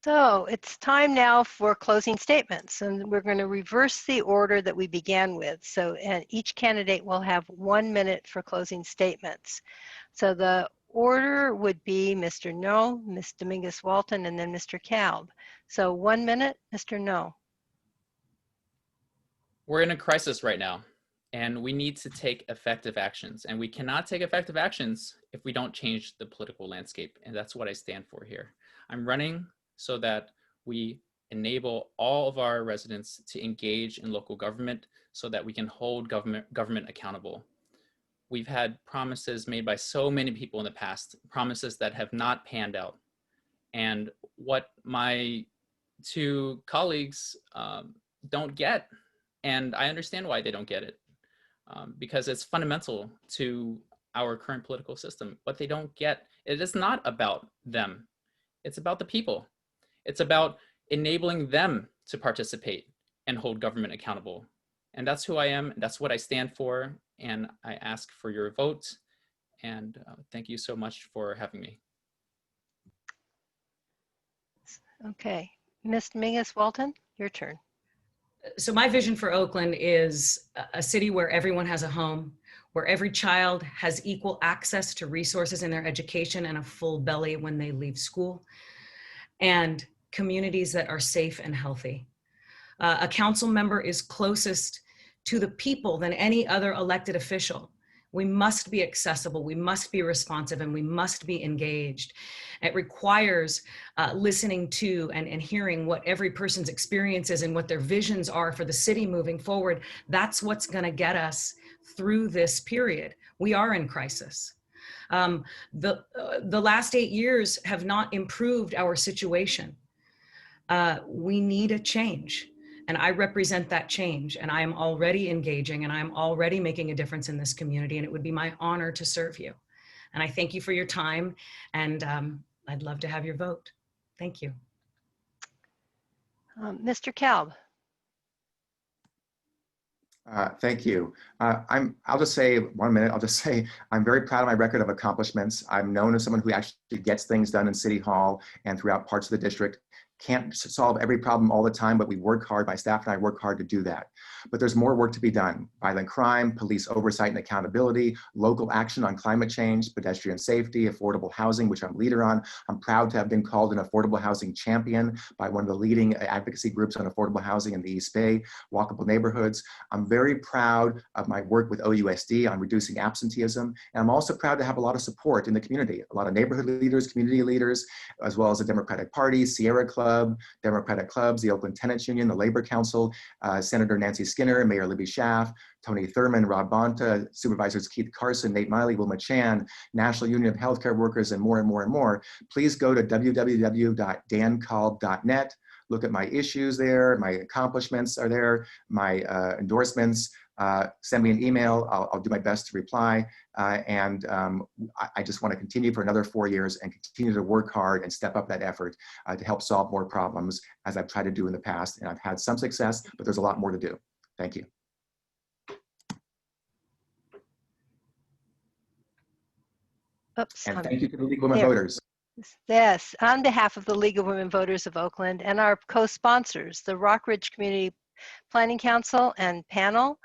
So it's time now for closing statements, and we're going to reverse the order that we began with. So and each candidate will have 1 minute for closing statements. So the order would be Mr. No, Ms. Dominguez Walton, and then Mr. Kalb. So 1 minute, Mr. No. We're in a crisis right now, and we need to take effective actions. And we cannot take effective actions if we don't change the political landscape. And that's what I stand for here. I'm running so that we enable all of our residents to engage in local government so that we can hold government accountable. We've had promises made by so many people in the past, promises that have not panned out. And what my two colleagues don't get, and I understand why they don't get it, because it's fundamental to our current political system. What they don't get, it is not about them. It's about the people. It's about enabling them to participate and hold government accountable. And that's who I am. That's what I stand for. And I ask for your vote. And thank you so much for having me. Okay, Ms. Dominguez Walton, your turn. So my vision for Oakland is a city where everyone has a home, where every child has equal access to resources in their education and a full belly when they leave school, and communities that are safe and healthy. A council member is closest to the people than any other elected official. We must be accessible, we must be responsive, and we must be engaged. It requires listening to and hearing what every person's experience is and what their visions are for the city moving forward. That's what's gonna get us through this period. We are in crisis. The last 8 years have not improved our situation. We need a change. And I represent that change, and I am already engaging, and I'm already making a difference in this community, and it would be my honor to serve you. And I thank you for your time, and I'd love to have your vote. Thank you. Mr. Kalb. Thank you. I'll just say 1 minute. I'll just say I'm very proud of my record of accomplishments. I'm known as someone who actually gets things done in City Hall and throughout parts of the district. Can't solve every problem all the time, but we work hard. My staff and I work hard to do that. But there's more work to be done. Violent crime, police oversight and accountability, local action on climate change, pedestrian safety, affordable housing, which I'm leader on. I'm proud to have been called an affordable housing champion by one of the leading advocacy groups on affordable housing in the East Bay, walkable neighborhoods. I'm very proud of my work with OUSD on reducing absenteeism. And I'm also proud to have a lot of support in the community, a lot of neighborhood leaders, community leaders, as well as the Democratic Party, Sierra Club, Democratic clubs, the Oakland Tenants Union, the Labor Council, Senator Nancy Skinner, Mayor Libby Schaaf, Tony Thurman, Rob Bonta, Supervisors Keith Carson, Nate Miley, Wilma Chan, National Union of Healthcare Workers, and more and more and more. Please go to www.dankalb.net. Look at my issues there, my accomplishments are there, my endorsements. Send me an email. I'll do my best to reply. I just want to continue for another 4 years and continue to work hard and step up that effort to help solve more problems as I've tried to do in the past. And I've had some success, but there's a lot more to do. Thank you. Oops. And thank you to the League of Women Voters. Yes, on behalf of the League of Women Voters of Oakland and our co-sponsors, the Rockridge Community Planning Council and panel,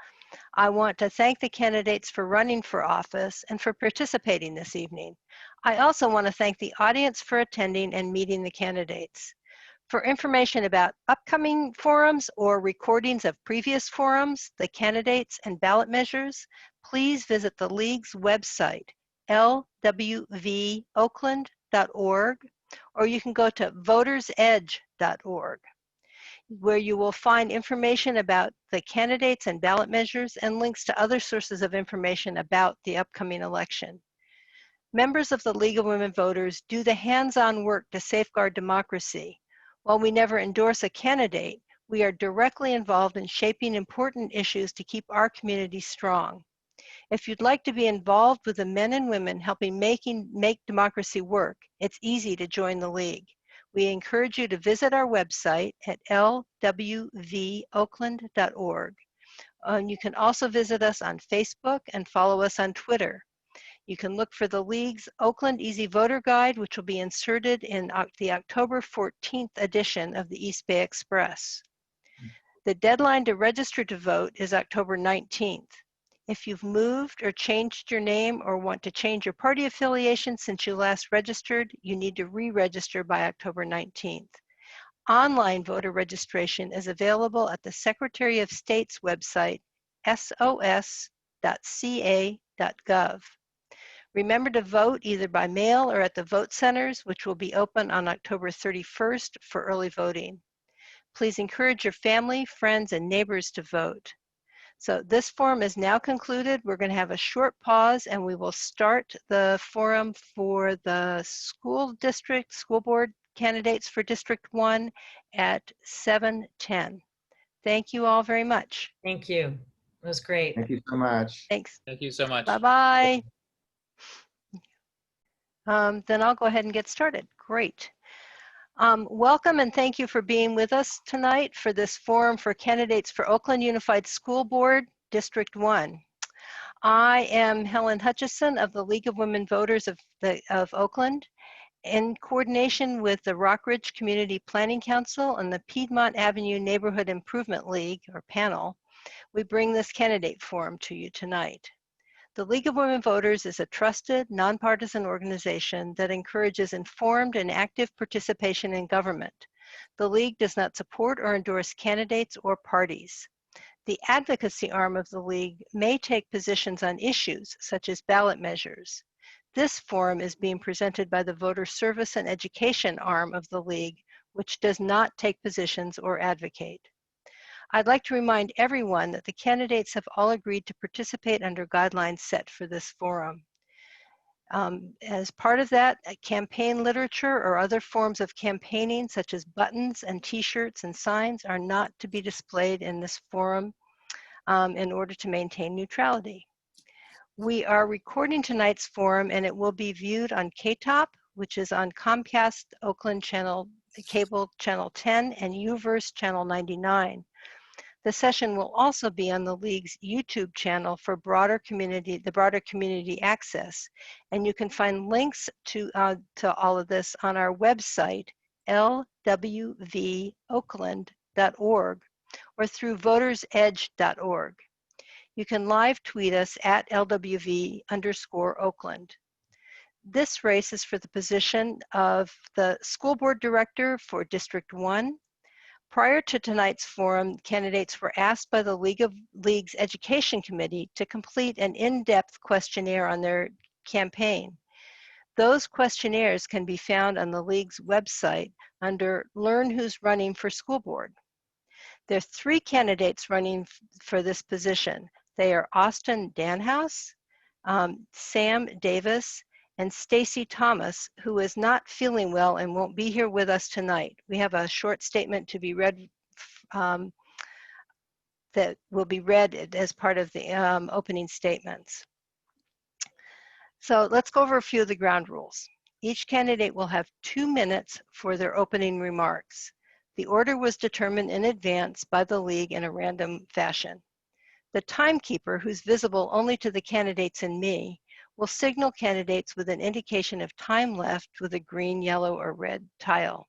I want to thank the candidates for running for office and for participating this evening. I also want to thank the audience for attending and meeting the candidates. For information about upcoming forums or recordings of previous forums, the candidates and ballot measures, please visit the League's website, lwvoakland.org, or you can go to votersedge.org, where you will find information about the candidates and ballot measures and links to other sources of information about the upcoming election. Members of the League of Women Voters do the hands-on work to safeguard democracy. While we never endorse a candidate, we are directly involved in shaping important issues to keep our community strong. If you'd like to be involved with the men and women helping make democracy work, it's easy to join the League. We encourage you to visit our website at lwvoakland.org. You can also visit us on Facebook and follow us on Twitter. You can look for the League's Oakland Easy Voter Guide, which will be inserted in the October 14th edition of the East Bay Express. The deadline to register to vote is October 19th. If you've moved or changed your name or want to change your party affiliation since you last registered, you need to re-register by October 19th. Online voter registration is available at the Secretary of State's website, sos.ca.gov. Remember to vote either by mail or at the vote centers, which will be open on October 31st for early voting. Please encourage your family, friends, and neighbors to vote. So this forum is now concluded. We're going to have a short pause and we will start the forum for the school board candidates for District 1 at 7:10. Thank you all very much. Thank you. It was great. Thank you so much. Thanks. Thank you so much. Bye-bye. Then I'll go ahead and get started. Great. Welcome and thank you for being with us tonight for this forum for candidates for Oakland Unified School Board, District 1. I am Helen Hutchison of the League of Women Voters of Oakland. In coordination with the Rockridge Community Planning Council and the Piedmont Avenue Neighborhood Improvement League, or panel, we bring this candidate forum to you tonight. The League of Women Voters is a trusted, nonpartisan organization that encourages informed and active participation in government. The League does not support or endorse candidates or parties. The advocacy arm of the League may take positions on issues such as ballot measures. This forum is being presented by the Voter Service and Education arm of the League, which does not take positions or advocate. I'd like to remind everyone that the candidates have all agreed to participate under guidelines set for this forum. As part of that, campaign literature or other forms of campaigning, such as buttons and t-shirts and signs, are not to be displayed in this forum in order to maintain neutrality. We are recording tonight's forum and it will be viewed on KTOP, which is on Comcast Oakland Cable Channel 10 and UVerse Channel 99. The session will also be on the League's YouTube channel for the broader community access. And you can find links to all of this on our website, lwvoakland.org, or through votersedge.org. You can live tweet us at LWV_Oakland. This race is for the position of the school board director for District 1. Prior to tonight's forum, candidates were asked by the League's Education Committee to complete an in-depth questionnaire on their campaign. Those questionnaires can be found on the League's website under Learn Who's Running for School Board. There are 3 candidates running for this position. They are Austin Danhouse, Sam Davis, and Stacy Thomas, who is not feeling well and won't be here with us tonight. We have a short statement to be read that will be read as part of the opening statements. So let's go over a few of the ground rules. Each candidate will have 2 minutes for their opening remarks. The order was determined in advance by the League in a random fashion. The timekeeper, who's visible only to the candidates and me, will signal candidates with an indication of time left with a green, yellow, or red tile.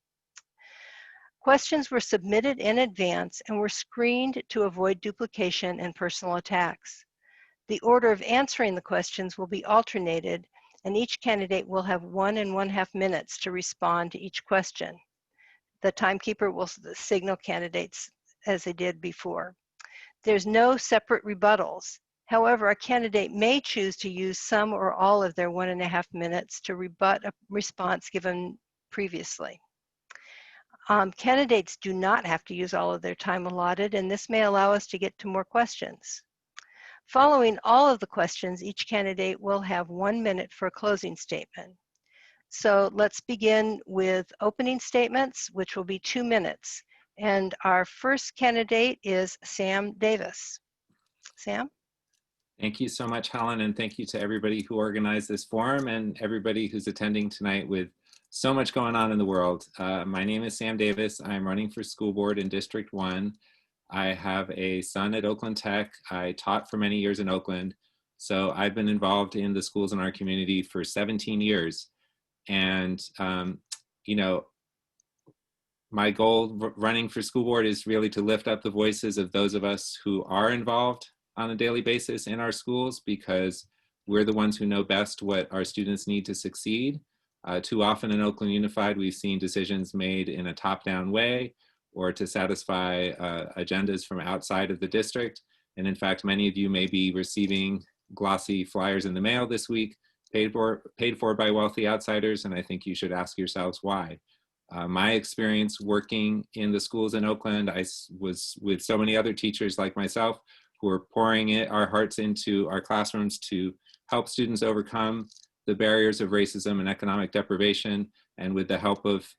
Questions were submitted in advance and were screened to avoid duplication and personal attacks. The order of answering the questions will be alternated, and each candidate will have 1 1/2 minutes to respond to each question. The timekeeper will signal candidates as they did before. There's no separate rebuttals. However, a candidate may choose to use some or all of their 1 1/2 minutes to rebut a response given previously. Candidates do not have to use all of their time allotted, and this may allow us to get to more questions. Following all of the questions, each candidate will have 1 minute for a closing statement. So let's begin with opening statements, which will be 2 minutes. And our first candidate is Sam Davis. Sam? Thank you so much, Helen, and thank you to everybody who organized this forum and everybody who's attending tonight with so much going on in the world. My name is Sam Davis. I'm running for school board in District 1. I have a son at Oakland Tech. I taught for many years in Oakland. So I've been involved in the schools in our community for 17 years. And, you know, my goal running for school board is really to lift up the voices of those of us who are involved on a daily basis in our schools, because we're the ones who know best what our students need to succeed. Too often in Oakland Unified, we've seen decisions made in a top-down way or to satisfy agendas from outside of the district. And in fact, many of you may be receiving glossy flyers in the mail this week, paid for by wealthy outsiders, and I think you should ask yourselves why. My experience working in the schools in Oakland, I was with so many other teachers like myself who are pouring our hearts into our classrooms to help students overcome the barriers of racism and economic deprivation. And with the help of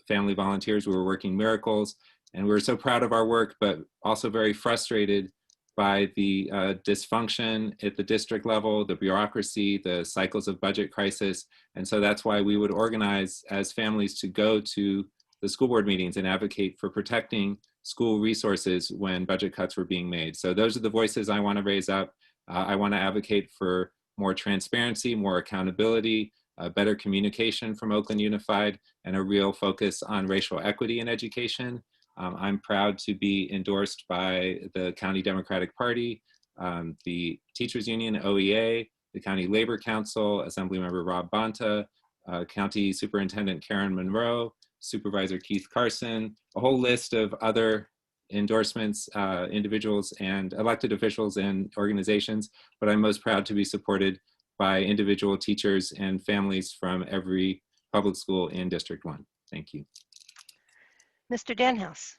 family volunteers, we were working miracles. And we were so proud of our work, but also very frustrated by the dysfunction at the district level, the bureaucracy, the cycles of budget crisis. And so that's why we would organize as families to go to the school board meetings and advocate for protecting school resources when budget cuts were being made. So those are the voices I want to raise up. I want to advocate for more transparency, more accountability, better communication from Oakland Unified, and a real focus on racial equity in education. I'm proud to be endorsed by the County Democratic Party, the Teachers Union, OEA, the County Labor Council, Assemblymember Rob Bonta, County Superintendent Karen Monroe, Supervisor Keith Carson, a whole list of other endorsements, individuals and elected officials and organizations, but I'm most proud to be supported by individual teachers and families from every public school in District 1. Thank you. Mr. Danhouse.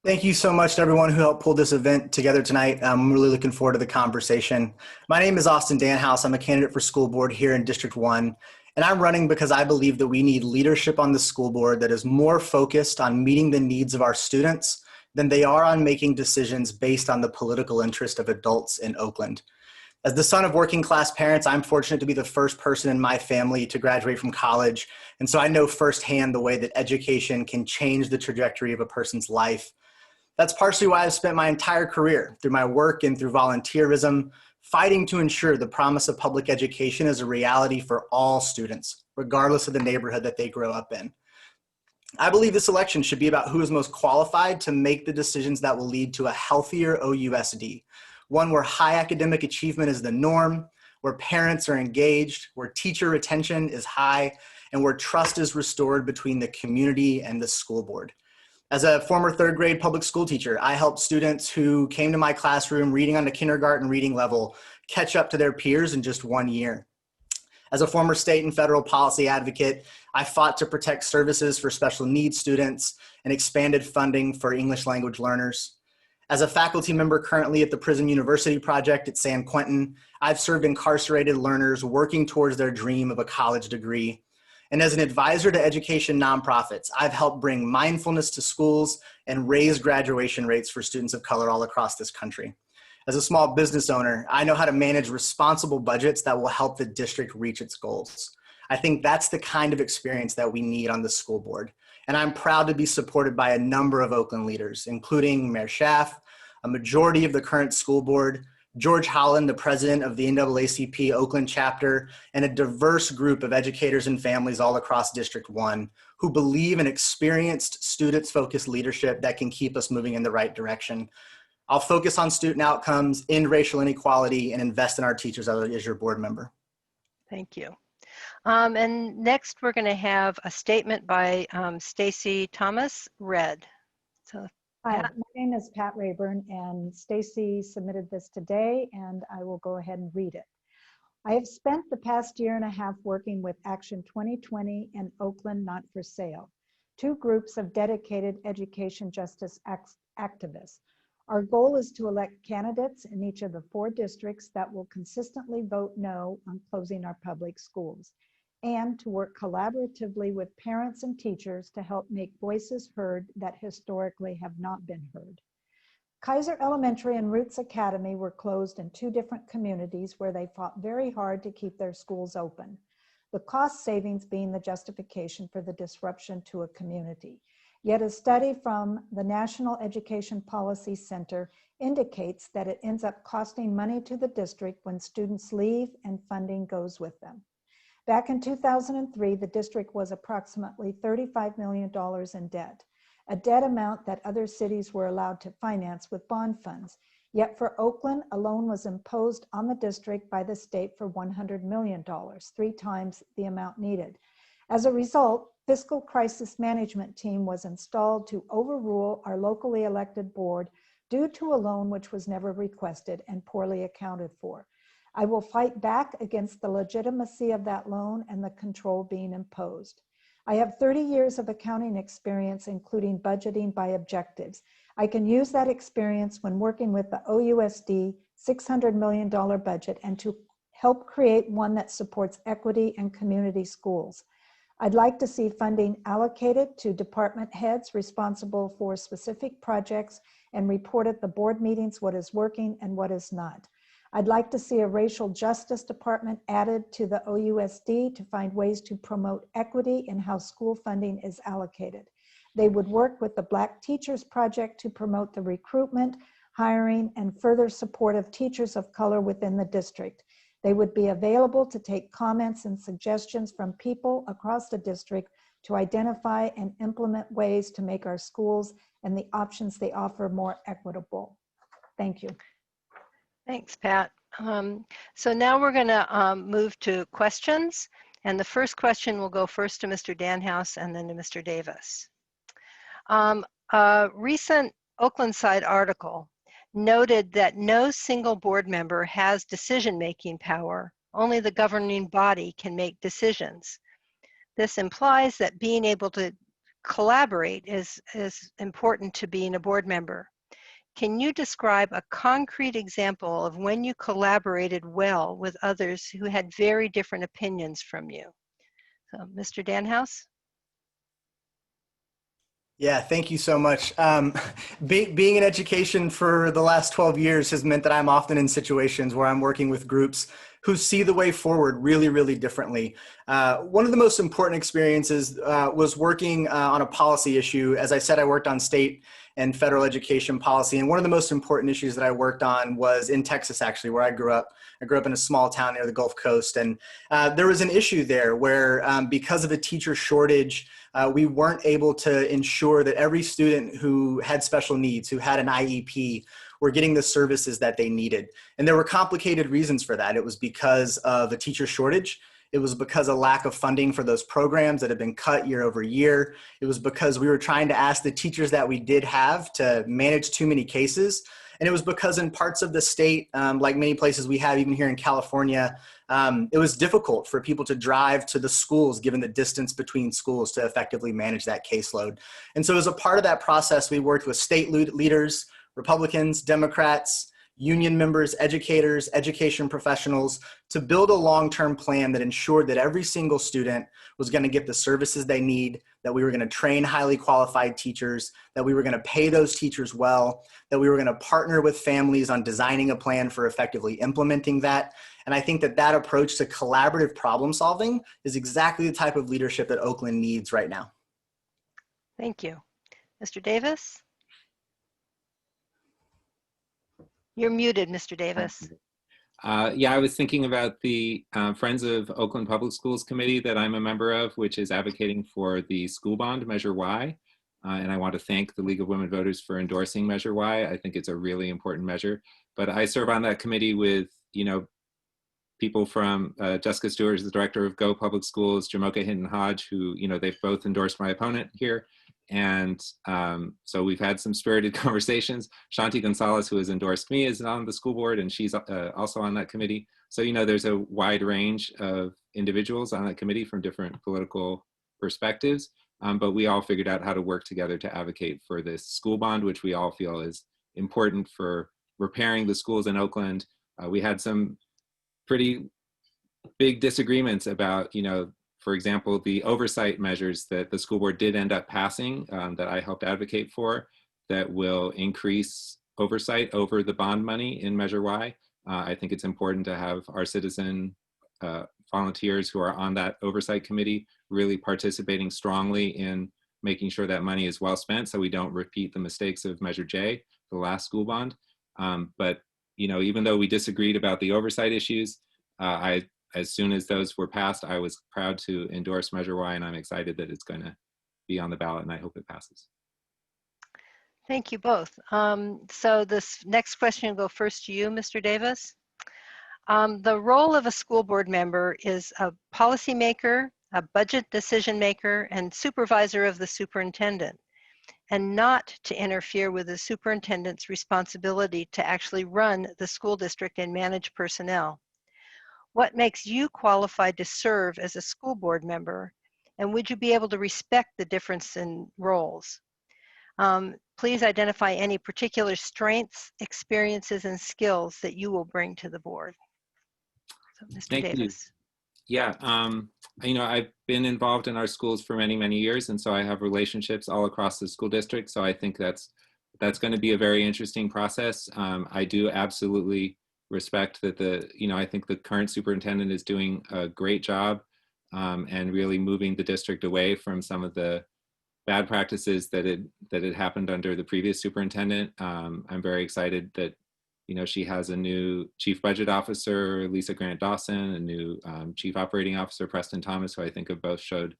Thank you so much to everyone who helped pull this event together tonight. I'm really looking forward to the conversation. My name is Austin Danhouse. I'm a candidate for school board here in District 1. And I'm running because I believe that we need leadership on the school board that is more focused on meeting the needs of our students than they are on making decisions based on the political interest of adults in Oakland. As the son of working class parents, I'm fortunate to be the first person in my family to graduate from college. And so I know firsthand the way that education can change the trajectory of a person's life. That's partially why I've spent my entire career, through my work and through volunteerism, fighting to ensure the promise of public education is a reality for all students, regardless of the neighborhood that they grow up in. I believe this election should be about who is most qualified to make the decisions that will lead to a healthier OUSD, one where high academic achievement is the norm, where parents are engaged, where teacher retention is high, and where trust is restored between the community and the school board. As a former third grade public school teacher, I helped students who came to my classroom reading on the kindergarten reading level catch up to their peers in just 1 year. As a former state and federal policy advocate, I fought to protect services for special needs students and expanded funding for English language learners. As a faculty member currently at the Prison University Project at San Quentin, I've served incarcerated learners working towards their dream of a college degree. And as an advisor to education nonprofits, I've helped bring mindfulness to schools and raise graduation rates for students of color all across this country. As a small business owner, I know how to manage responsible budgets that will help the district reach its goals. I think that's the kind of experience that we need on the school board. And I'm proud to be supported by a number of Oakland leaders, including Mayor Schaaf, a majority of the current school board, George Holland, the president of the NAACP Oakland chapter, and a diverse group of educators and families all across District 1 who believe in experienced, students-focused leadership that can keep us moving in the right direction. I'll focus on student outcomes, end racial inequality, and invest in our teachers as your board member. Thank you. And next, we're going to have a statement by Stacy Thomas read. So, Hi, Pat. my name is Pat Rayburn, and Stacy submitted this today, and I will go ahead and read it. I have spent the past year and a half working with Action 2020 and Oakland Not for Sale, two groups of dedicated education justice activists. Our goal is to elect candidates in each of the 4 districts that will consistently vote no on closing our public schools, and to work collaboratively with parents and teachers to help make voices heard that historically have not been heard. Kaiser Elementary and Roots Academy were closed in 2 different communities where they fought very hard to keep their schools open, the cost savings being the justification for the disruption to a community. Yet a study from the National Education Policy Center indicates that it ends up costing money to the district when students leave and funding goes with them. Back in 2003, the district was approximately $35 million in debt, a debt amount that other cities were allowed to finance with bond funds. Yet for Oakland, a loan was imposed on the district by the state for $100 million, 3 times the amount needed. As a result, fiscal crisis management team was installed to overrule our locally elected board due to a loan which was never requested and poorly accounted for. I will fight back against the legitimacy of that loan and the control being imposed. I have 30 years of accounting experience, including budgeting by objectives. I can use that experience when working with the OUSD $600 million budget and to help create one that supports equity and community schools. I'd like to see funding allocated to department heads responsible for specific projects and report at the board meetings what is working and what is not. I'd like to see a racial justice department added to the OUSD to find ways to promote equity in how school funding is allocated. They would work with the Black Teachers Project to promote the recruitment, hiring, and further support of teachers of color within the district. They would be available to take comments and suggestions from people across the district to identify and implement ways to make our schools and the options they offer more equitable. Thank you. Thanks, Pat. So now we're going to move to questions. And the first question will go first to Mr. Danhouse and then to Mr. Davis. A recent Oakland Side article noted that no single board member has decision-making power. Only the governing body can make decisions. This implies that being able to collaborate is important to being a board member. Can you describe a concrete example of when you collaborated well with others who had very different opinions from you? So, Mr. Danhouse? Yeah, thank you so much. Being in education for the last 12 years has meant that I'm often in situations where I'm working with groups who see the way forward really, really differently. One of the most important experiences was working on a policy issue. As I said, I worked on state and federal education policy. And one of the most important issues that I worked on was in Texas, actually, where I grew up. I grew up in a small town near the Gulf Coast. And there was an issue there where because of a teacher shortage, we weren't able to ensure that every student who had special needs, who had an IEP, were getting the services that they needed. And there were complicated reasons for that. It was because of a teacher shortage. It was because of lack of funding for those programs that had been cut year over year. It was because we were trying to ask the teachers that we did have to manage too many cases. And it was because in parts of the state, like many places we have, even here in California, it was difficult for people to drive to the schools, given the distance between schools, to effectively manage that caseload. And so as a part of that process, we worked with state leaders, Republicans, Democrats, union members, educators, education professionals, to build a long-term plan that ensured that every single student was going to get the services they need, that we were going to train highly qualified teachers, that we were going to pay those teachers well, that we were going to partner with families on designing a plan for effectively implementing that. And I think that that approach to collaborative problem solving is exactly the type of leadership that Oakland needs right now. Thank you. Mr. Davis? You're muted, Mr. Davis. Yeah, I was thinking about the Friends of Oakland Public Schools Committee that I'm a member of, which is advocating for the school bond Measure Y. And I want to thank the League of Women Voters for endorsing Measure Y. I think it's a really important measure. But I serve on that committee with, people from Jessica Stewart is the director of Go Public Schools, Jamoka Hinton Hodge, who, they've both endorsed my opponent here. And so we've had some spirited conversations. Shanti Gonzalez, who has endorsed me, is on the school board, and she's also on that committee. So, there's a wide range of individuals on that committee from different political perspectives. But we all figured out how to work together to advocate for this school bond, which we all feel is important for repairing the schools in Oakland. We had some pretty big disagreements about, for example, the oversight measures that the school board did end up passing that I helped advocate for that will increase oversight over the bond money in Measure Y. I think it's important to have our citizen volunteers who are on that oversight committee really participating strongly in making sure that money is well spent so we don't repeat the mistakes of Measure J, the last school bond. But even though we disagreed about the oversight issues, as soon as those were passed, I was proud to endorse Measure Y, and I'm excited that it's going to be on the ballot, and I hope it passes. Thank you both. So this next question will go first to you, Mr. Davis. The role of a school board member is a policymaker, a budget decision maker, and supervisor of the superintendent, and not to interfere with the superintendent's responsibility to actually run the school district and manage personnel. What makes you qualified to serve as a school board member? And would you be able to respect the difference in roles? Please identify any particular strengths, experiences, and skills that you will bring to the board. So, Mr. Davis. Yeah, I've been involved in our schools for many, many years, and so I have relationships all across the school district. So I think that's going to be a very interesting process. I do absolutely respect that I think the current superintendent is doing a great job and really moving the district away from some of the bad practices that had happened under the previous superintendent. I'm very excited that she has a new chief budget officer, Lisa Grant Dawson, a new chief operating officer, Preston Thomas, who I think have both showed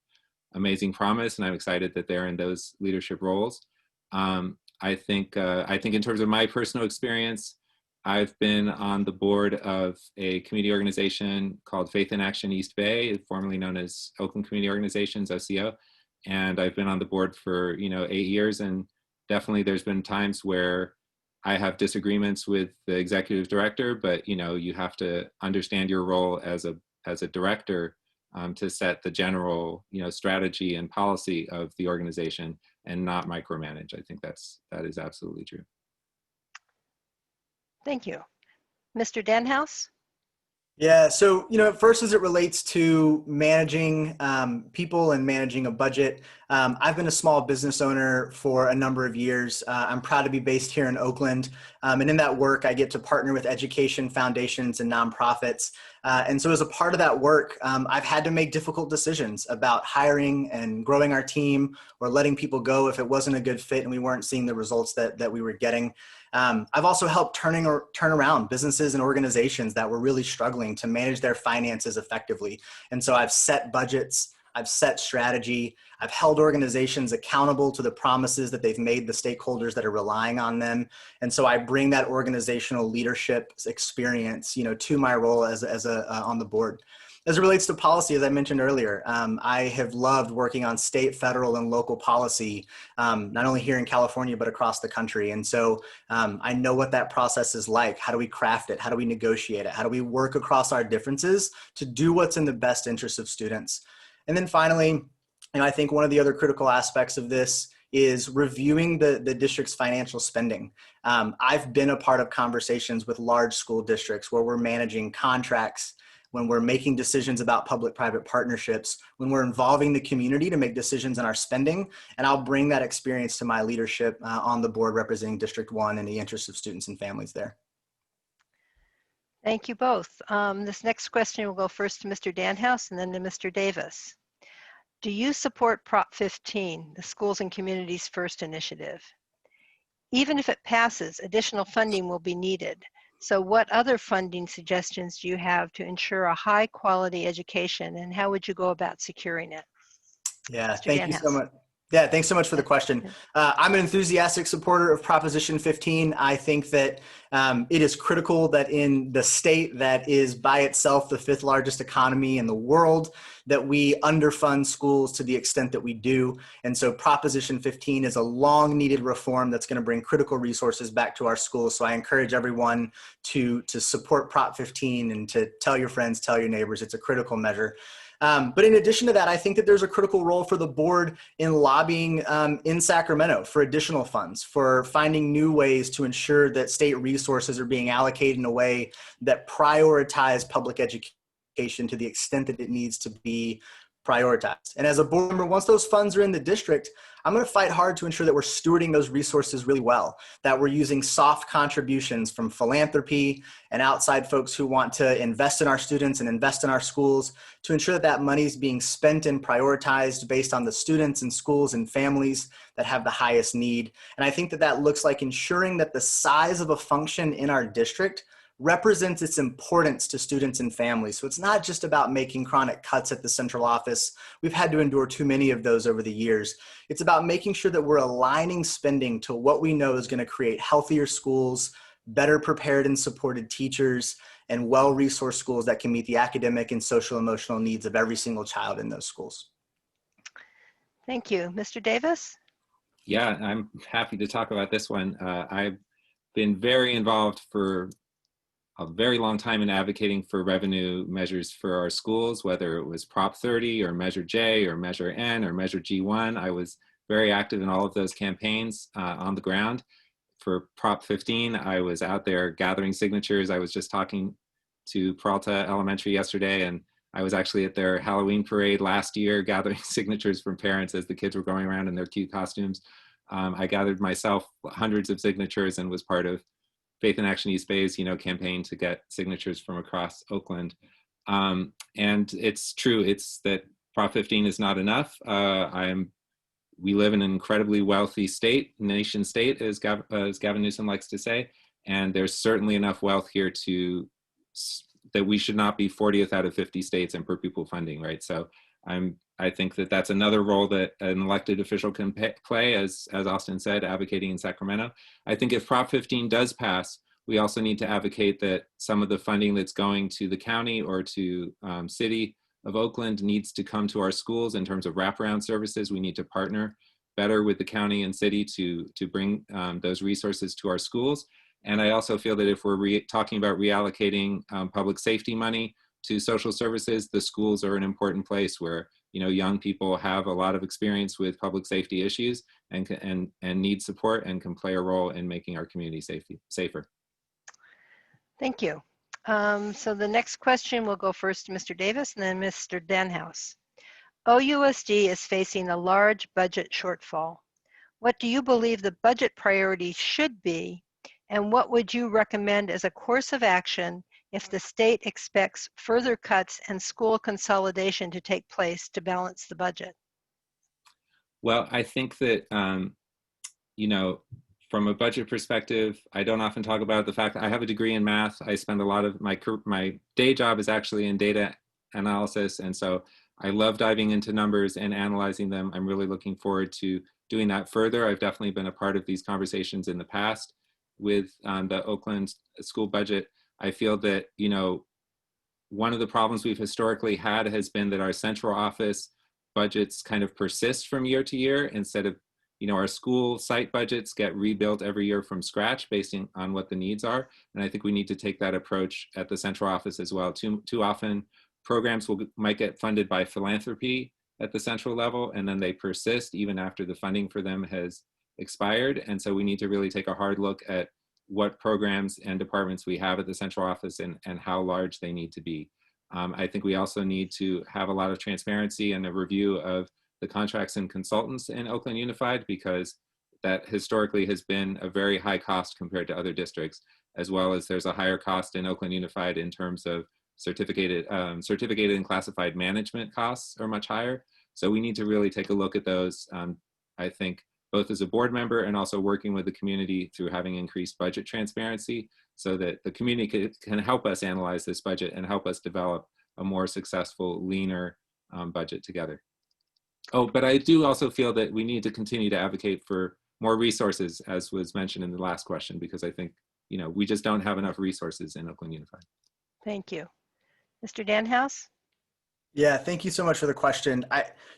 amazing promise, and I'm excited that they're in those leadership roles. I think in terms of my personal experience, I've been on the board of a community organization called Faith in Action East Bay, formerly known as Oakland Community Organizations, OCO. And I've been on the board for, 8 years. And definitely there's been times where I have disagreements with the executive director, but, you have to understand your role as a director to set the general, strategy and policy of the organization and not micromanage. I think that is absolutely true. Thank you. Mr. Danhouse? Yeah, so, first as it relates to managing people and managing a budget, I've been a small business owner for a number of years. I'm proud to be based here in Oakland. And in that work, I get to partner with education foundations and nonprofits. And so as a part of that work, I've had to make difficult decisions about hiring and growing our team or letting people go if it wasn't a good fit and we weren't seeing the results that we were getting. I've also helped turn around businesses and organizations that were really struggling to manage their finances effectively. And so I've set budgets, I've set strategy, I've held organizations accountable to the promises that they've made the stakeholders that are relying on them. And so I bring that organizational leadership experience, to my role as on the board. As it relates to policy, as I mentioned earlier, I have loved working on state, federal, and local policy, not only here in California, but across the country. And so I know what that process is like. How do we craft it? How do we negotiate it? How do we work across our differences to do what's in the best interest of students? And then finally, I think one of the other critical aspects of this is reviewing the district's financial spending. I've been a part of conversations with large school districts where we're managing contracts, when we're making decisions about public-private partnerships, when we're involving the community to make decisions in our spending. And I'll bring that experience to my leadership on the board representing District 1 in the interest of students and families there. Thank you both. This next question will go first to Mr. Danhouse and then to Mr. Davis. Do you support Prop 15, the Schools and Communities First initiative? Even if it passes, additional funding will be needed. So what other funding suggestions do you have to ensure a high quality education, and how would you go about securing it? Yeah, Mr. thank you so Danhouse. much. Yeah, thanks so much for the question. I'm an enthusiastic supporter of Proposition 15. I think that it is critical that in the state that is by itself the 5th largest economy in the world, that we underfund schools to the extent that we do. And so Proposition 15 is a long needed reform that's going to bring critical resources back to our schools. So I encourage everyone to support Prop 15 and to tell your friends, tell your neighbors. It's a critical measure. But in addition to that, I think that there's a critical role for the board in lobbying in Sacramento for additional funds, for finding new ways to ensure that state resources are being allocated in a way that prioritize public education to the extent that it needs to be prioritized. And as a board member, once those funds are in the district, I'm going to fight hard to ensure that we're stewarding those resources really well, that we're using soft contributions from philanthropy and outside folks who want to invest in our students and invest in our schools to ensure that that money is being spent and prioritized based on the students and schools and families that have the highest need. And I think that that looks like ensuring that the size of a function in our district represents its importance to students and families. So it's not just about making chronic cuts at the central office. We've had to endure too many of those over the years. It's about making sure that we're aligning spending to what we know is going to create healthier schools, better prepared and supported teachers, and well-resourced schools that can meet the academic and social emotional needs of every single child in those schools. Thank you. Mr. Davis? Yeah, I'm happy to talk about this one. I've been very involved for a very long time in advocating for revenue measures for our schools, whether it was Prop 30 or Measure J or Measure N or Measure G1. I was very active in all of those campaigns on the ground. For Prop 15, I was out there gathering signatures. I was just talking to Peralta Elementary yesterday, and I was actually at their Halloween parade last year gathering signatures from parents as the kids were going around in their cute costumes. I gathered myself hundreds of signatures and was part of Faith in Action East Bay's, campaign to get signatures from across Oakland. And it's true, it's that Prop 15 is not enough. We live in an incredibly wealthy state, nation state, as Gavin Newsom likes to say, and there's certainly enough wealth here that we should not be 40th out of 50 states in per pupil funding, right? So I think that that's another role that an elected official can play, as Austin said, advocating in Sacramento. I think if Prop 15 does pass, we also need to advocate that some of the funding that's going to the county or to city of Oakland needs to come to our schools in terms of wraparound services. We need to partner better with the county and city to bring those resources to our schools. And I also feel that if we're talking about reallocating public safety money to social services, the schools are an important place where young people have a lot of experience with public safety issues and need support and can play a role in making our community safer. Thank you. So the next question will go first to Mr. Davis and then Mr. Danhouse. OUSD is facing a large budget shortfall. What do you believe the budget priorities should be, and what would you recommend as a course of action if the state expects further cuts and school consolidation to take place to balance the budget? Well, I think that, you know, from a budget perspective, I don't often talk about the fact that I have a degree in math. I spend a lot of my day job is actually in data analysis. And so I love diving into numbers and analyzing them. I'm really looking forward to doing that further. I've definitely been a part of these conversations in the past with the Oakland school budget. I feel that, you know, one of the problems we've historically had has been that our central office budgets kind of persist from year to year instead of, you know, our school site budgets get rebuilt every year from scratch based on what the needs are. And I think we need to take that approach at the central office as well. Too often programs might get funded by philanthropy at the central level, and then they persist even after the funding for them has expired. And so we need to really take a hard look at what programs and departments we have at the central office and how large they need to be. I think we also need to have a lot of transparency and a review of the contracts and consultants in Oakland Unified, because that historically has been a very high cost compared to other districts, as well as there's a higher cost in Oakland Unified in terms of certificated and classified management costs are much higher. So we need to really take a look at those. I think both as a board member and also working with the community through having increased budget transparency so that the community can help us analyze this budget and help us develop a more successful, leaner budget together. Oh, but I do also feel that we need to continue to advocate for more resources, as was mentioned in the last question, because I think, you know, we just don't have enough resources in Oakland Unified. Thank you. Mr. Danhouse? Yeah, thank you so much for the question.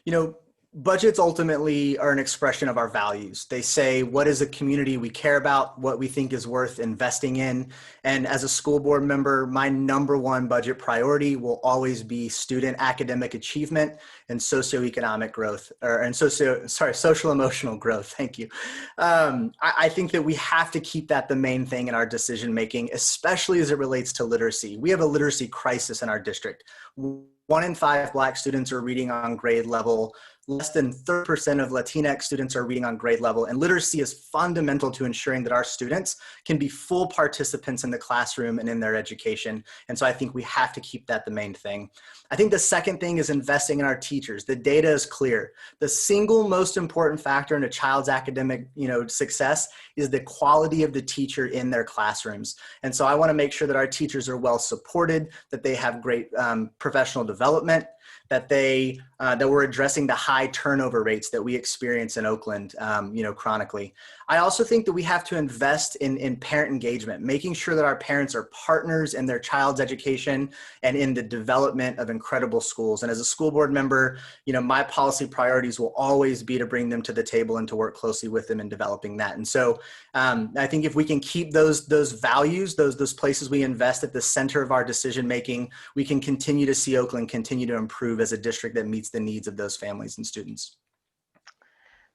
You know, budgets ultimately are an expression of our values. They say what is a community we care about, what we think is worth investing in. And as a school board member, my #1 budget priority will always be student academic achievement and socioeconomic growth, social emotional growth. Thank you. I think that we have to keep that the main thing in our decision making, especially as it relates to literacy. We have a literacy crisis in our district. 1 in 5 Black students are reading on grade level. Less than 30% of Latinx students are reading on grade level, and literacy is fundamental to ensuring that our students can be full participants in the classroom and in their education. And so I think we have to keep that the main thing. I think the second thing is investing in our teachers. The data is clear. The single most important factor in a child's academic, success is the quality of the teacher in their classrooms. And so I want to make sure that our teachers are well supported, that they have great professional development, that we're addressing the high turnover rates that we experience in Oakland, chronically. I also think that we have to invest in parent engagement, making sure that our parents are partners in their child's education and in the development of incredible schools. And as a school board member, my policy priorities will always be to bring them to the table and to work closely with them in developing that. And so I think if we can keep those values, those places we invest at the center of our decision making, we can continue to see Oakland continue to improve as a district that meets the needs of those families and students.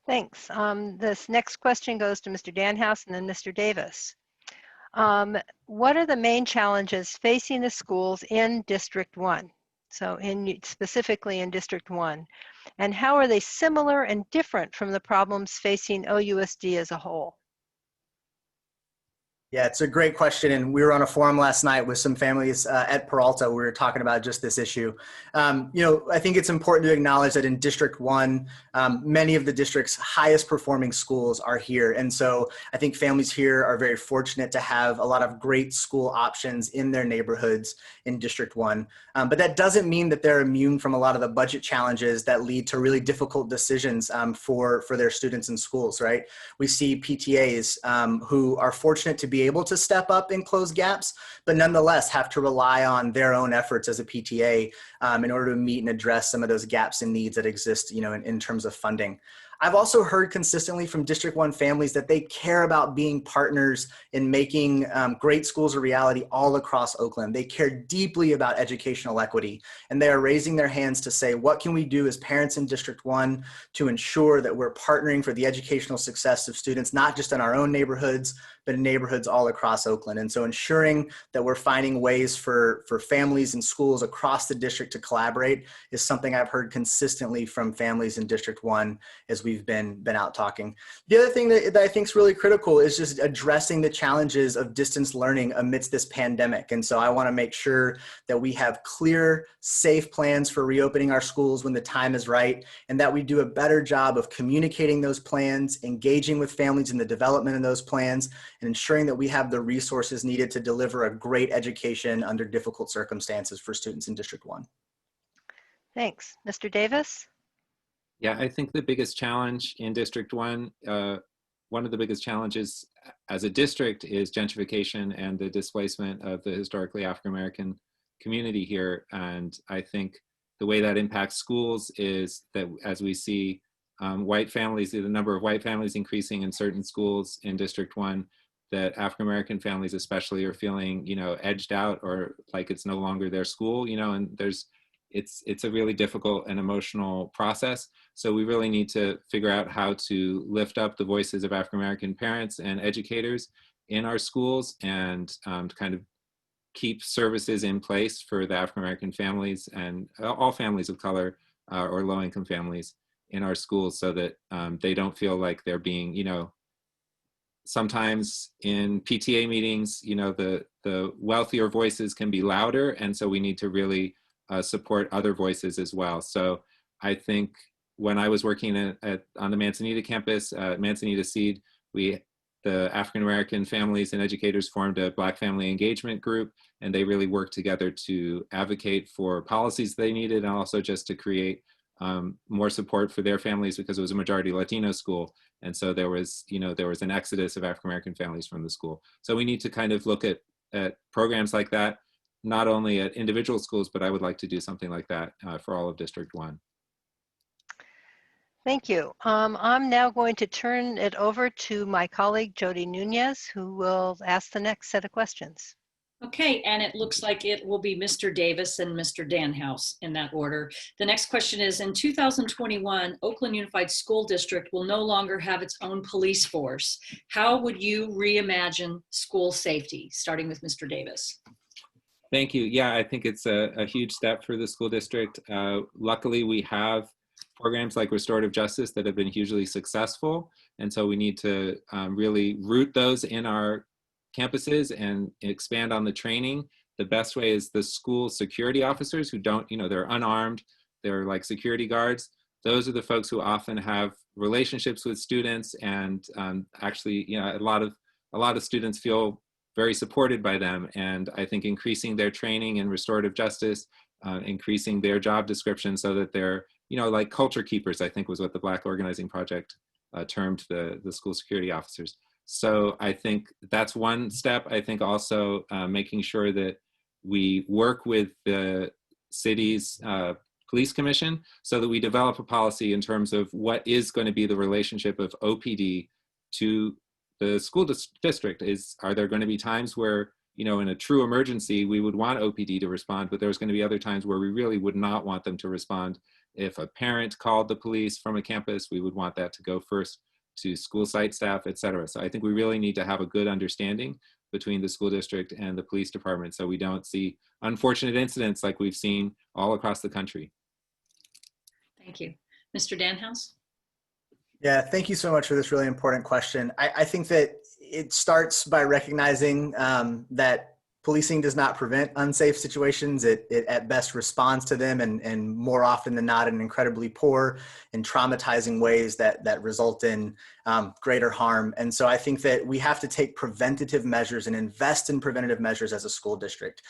Thanks. This next question goes to Mr. Danhouse and then Mr. Davis. What are the main challenges facing the schools in District 1? So specifically in District 1. And how are they similar and different from the problems facing OUSD as a whole? Yeah, it's a great question. And we were on a forum last night with some families at Peralta. We were talking about just this issue. I think it's important to acknowledge that in District 1, many of the district's highest performing schools are here. And so I think families here are very fortunate to have a lot of great school options in their neighborhoods in District 1. But that doesn't mean that they're immune from a lot of the budget challenges that lead to really difficult decisions for their students in schools, right? We see PTAs who are fortunate to be able to step up and close gaps, but nonetheless have to rely on their own efforts as a PTA in order to meet and address some of those gaps and needs that exist, in terms of funding. I've also heard consistently from District 1 families that they care about being partners in making great schools a reality all across Oakland. They care deeply about educational equity, and they are raising their hands to say, what can we do as parents in District 1 to ensure that we're partnering for the educational success of students, not just in our own neighborhoods, but in neighborhoods all across Oakland. And so ensuring that we're finding ways for families and schools across the district to collaborate is something I've heard consistently from families in District 1 as we've been out talking. The other thing that I think is really critical is just addressing the challenges of distance learning amidst this pandemic. And so I want to make sure that we have clear, safe plans for reopening our schools when the time is right, and that we do a better job of communicating those plans, engaging with families in the development of those plans, and ensuring that we have the resources needed to deliver a great education under difficult circumstances for students in District 1. Thanks. Mr. Davis? Yeah, I think the biggest challenge in District 1, one of the biggest challenges as a district is gentrification and the displacement of the historically African-American community here. And I think the way that impacts schools is that as we see white families, the number of white families increasing in certain schools in District 1, that African-American families especially are feeling, edged out, or like it's no longer their school, and it's a really difficult and emotional process. So we really need to figure out how to lift up the voices of African-American parents and educators in our schools, and to kind of keep services in place for the African-American families and all families of color or low-income families in our schools, so that they don't feel like they're being, sometimes in PTA meetings, the wealthier voices can be louder. And so we need to really support other voices as well. So I think when I was working on the Manzanita campus, Manzanita Seed, the African-American families and educators formed a Black Family Engagement group, and they really worked together to advocate for policies they needed, and also just to create more support for their families, because it was a majority Latino school. And so there was an exodus of African-American families from the school. So we need to kind of look at programs like that, not only at individual schools, but I would like to do something like that for all of District 1. Thank you. I'm now going to turn it over to my colleague, Jody Nunez, who will ask the next set of questions. Okay, and it looks like it will be Mr. Davis and Mr. Danhouse in that order. The next question is, in 2021, Oakland Unified School District will no longer have its own police force. How would you reimagine school safety? Starting with Mr. Davis. Thank you. Yeah, I think it's a huge step for the school district. Luckily, we have programs like restorative justice that have been hugely successful. And so we need to really root those in our campuses and expand on the training. The best way is the school security officers who don't, they're unarmed, they're like security guards. Those are the folks who often have relationships with students, and actually, a lot of students feel very supported by them. And I think increasing their training in restorative justice, increasing their job description so that they're, like culture keepers, I think was what the Black Organizing Project termed the school security officers. So I think that's one step. I think also making sure that we work with the city's police commission so that we develop a policy in terms of what is going to be the relationship of OPD to the school district. Are there going to be times where, in a true emergency, we would want OPD to respond, but there's going to be other times where we really would not want them to respond. If a parent called the police from a campus, we would want that to go first to school site staff, et cetera. So I think we really need to have a good understanding between the school district and the police department so we don't see unfortunate incidents like we've seen all across the country. Thank you. Mr. Danhouse? Yeah, thank you so much for this really important question. I think that it starts by recognizing that policing does not prevent unsafe situations. It at best responds to them, and more often than not in incredibly poor and traumatizing ways that result in greater harm. And so I think that we have to take preventative measures and invest in preventative measures as a school district.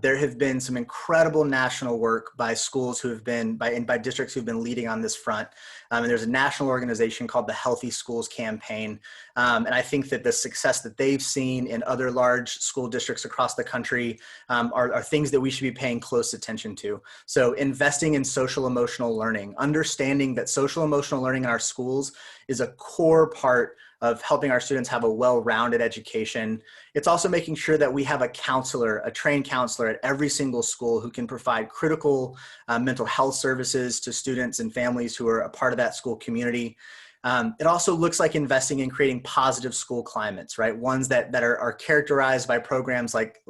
There have been some incredible national work by schools who have been, by districts who've been leading on this front. And there's a national organization called the Healthy Schools Campaign. And I think that the success that they've seen in other large school districts across the country are things that we should be paying close attention to. So investing in social emotional learning, understanding that social emotional learning in our schools is a core part of helping our students have a well-rounded education. It's also making sure that we have a counselor, a trained counselor at every single school who can provide critical mental health services to students and families who are a part of that school community. It also looks like investing in creating positive school climates, right? Ones that are characterized by programs like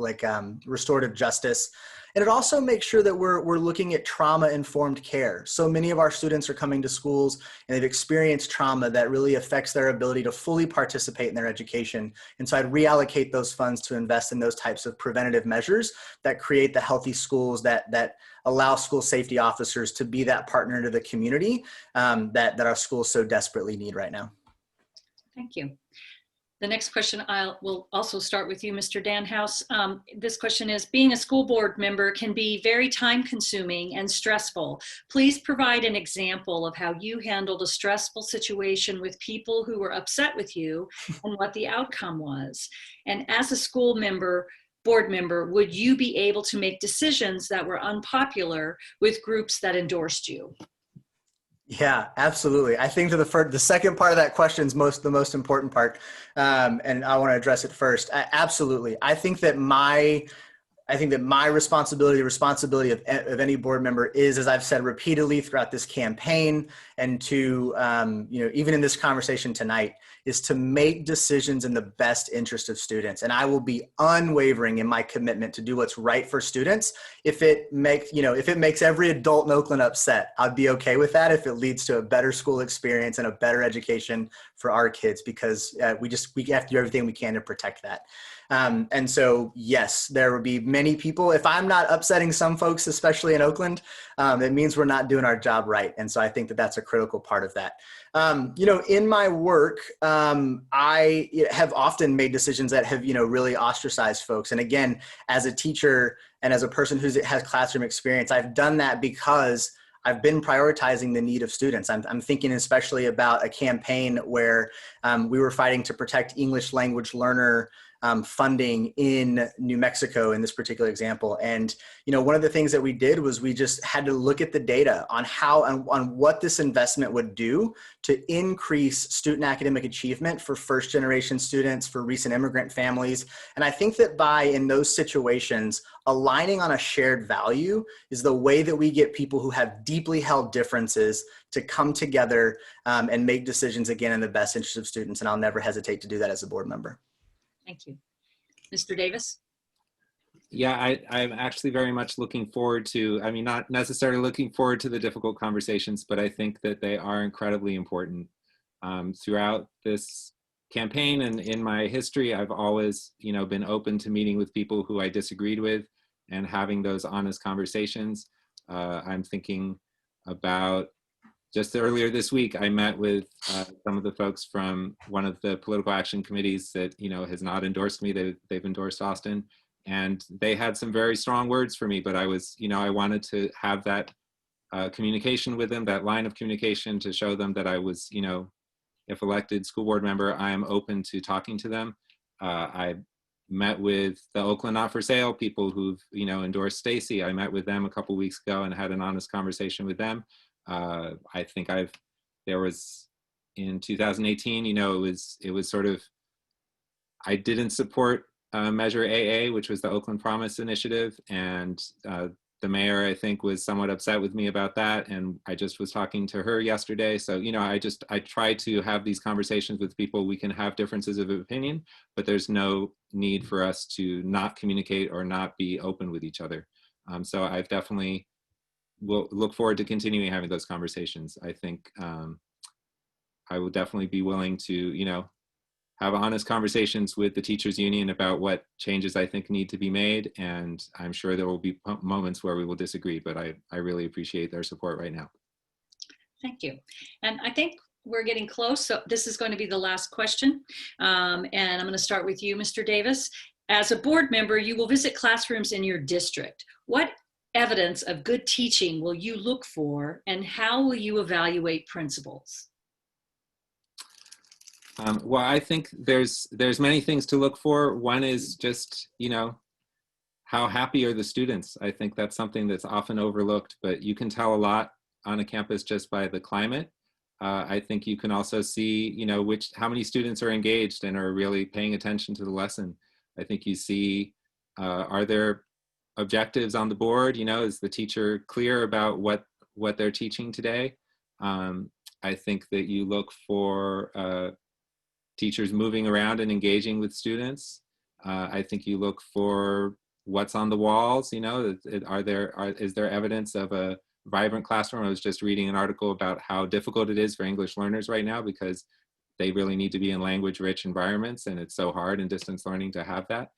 restorative justice. And it also makes sure that we're looking at trauma-informed care. So many of our students are coming to schools and they've experienced trauma that really affects their ability to fully participate in their education. And so I'd reallocate those funds to invest in those types of preventative measures that create the healthy schools that allow school safety officers to be that partner to the community that our schools so desperately need right now. Thank you. The next question will also start with you, Mr. Danhouse. This question is, being a school board member can be very time consuming and stressful. Please provide an example of how you handled a stressful situation with people who were upset with you and what the outcome was. And as a school member, board member, would you be able to make decisions that were unpopular with groups that endorsed you? Yeah, absolutely. I think the second part of that question is the most important part, and I want to address it first. Absolutely. I think that my responsibility, the responsibility of any board member is, as I've said repeatedly throughout this campaign and to, even in this conversation tonight, is to make decisions in the best interest of students. And I will be unwavering in my commitment to do what's right for students. If it makes every adult in Oakland upset, I'd be okay with that if it leads to a better school experience and a better education for our kids, because we have to do everything we can to protect that. And so, yes, there will be many people. If I'm not upsetting some folks, especially in Oakland, it means we're not doing our job right. And so I think that that's a critical part of that. In my work, I have often made decisions that have, really ostracized folks. And again, as a teacher and as a person who has classroom experience, I've done that because I've been prioritizing the need of students. I'm thinking especially about a campaign where we were fighting to protect English language learner funding in New Mexico in this particular example. And, one of the things that we did was we just had to look at the data on on what this investment would do to increase student academic achievement for first generation students, for recent immigrant families. And I think that in those situations, aligning on a shared value is the way that we get people who have deeply held differences to come together and make decisions again in the best interest of students. And I'll never hesitate to do that as a board member. Thank you. Mr. Davis? Yeah, I'm actually very much looking forward to, not necessarily looking forward to the difficult conversations, but I think that they are incredibly important. Throughout this campaign and in my history, I've always, been open to meeting with people who I disagreed with and having those honest conversations. I'm thinking about just earlier this week, I met with some of the folks from one of the political action committees that, has not endorsed me. They've endorsed Austin, and they had some very strong words for me, but I was, I wanted to have that communication with them, that line of communication to show them that I was, if elected school board member, I am open to talking to them. I met with the Oakland Not for Sale people who've, endorsed Stacy. I met with them a couple weeks ago and had an honest conversation with them. I think there was in 2018, it was sort of, I didn't support Measure AA, which was the Oakland Promise Initiative. And the mayor, I think, was somewhat upset with me about that. And I just was talking to her yesterday. So, I try to have these conversations with people. We can have differences of opinion, but there's no need for us to not communicate or not be open with each other. So I've definitely will look forward to continuing having those conversations. I think I will definitely be willing to, have honest conversations with the teachers union about what changes I think need to be made. And I'm sure there will be moments where we will disagree, but I really appreciate their support right now. Thank you. And I think we're getting close. So this is going to be the last question. And I'm going to start with you, Mr. Davis. As a board member, you will visit classrooms in your district. What evidence of good teaching will you look for, and how will you evaluate principals? Well, I think there's many things to look for. One is just, how happy are the students? I think that's something that's often overlooked, but you can tell a lot on a campus just by the climate. I think you can also see, how many students are engaged and are really paying attention to the lesson. I think you see, are there objectives on the board? Is the teacher clear about what they're teaching today? I think that you look for teachers moving around and engaging with students. I think you look for what's on the walls. Is there evidence of a vibrant classroom? I was just reading an article about how difficult it is for English learners right now because they really need to be in language-rich environments, and it's so hard in distance learning to have that.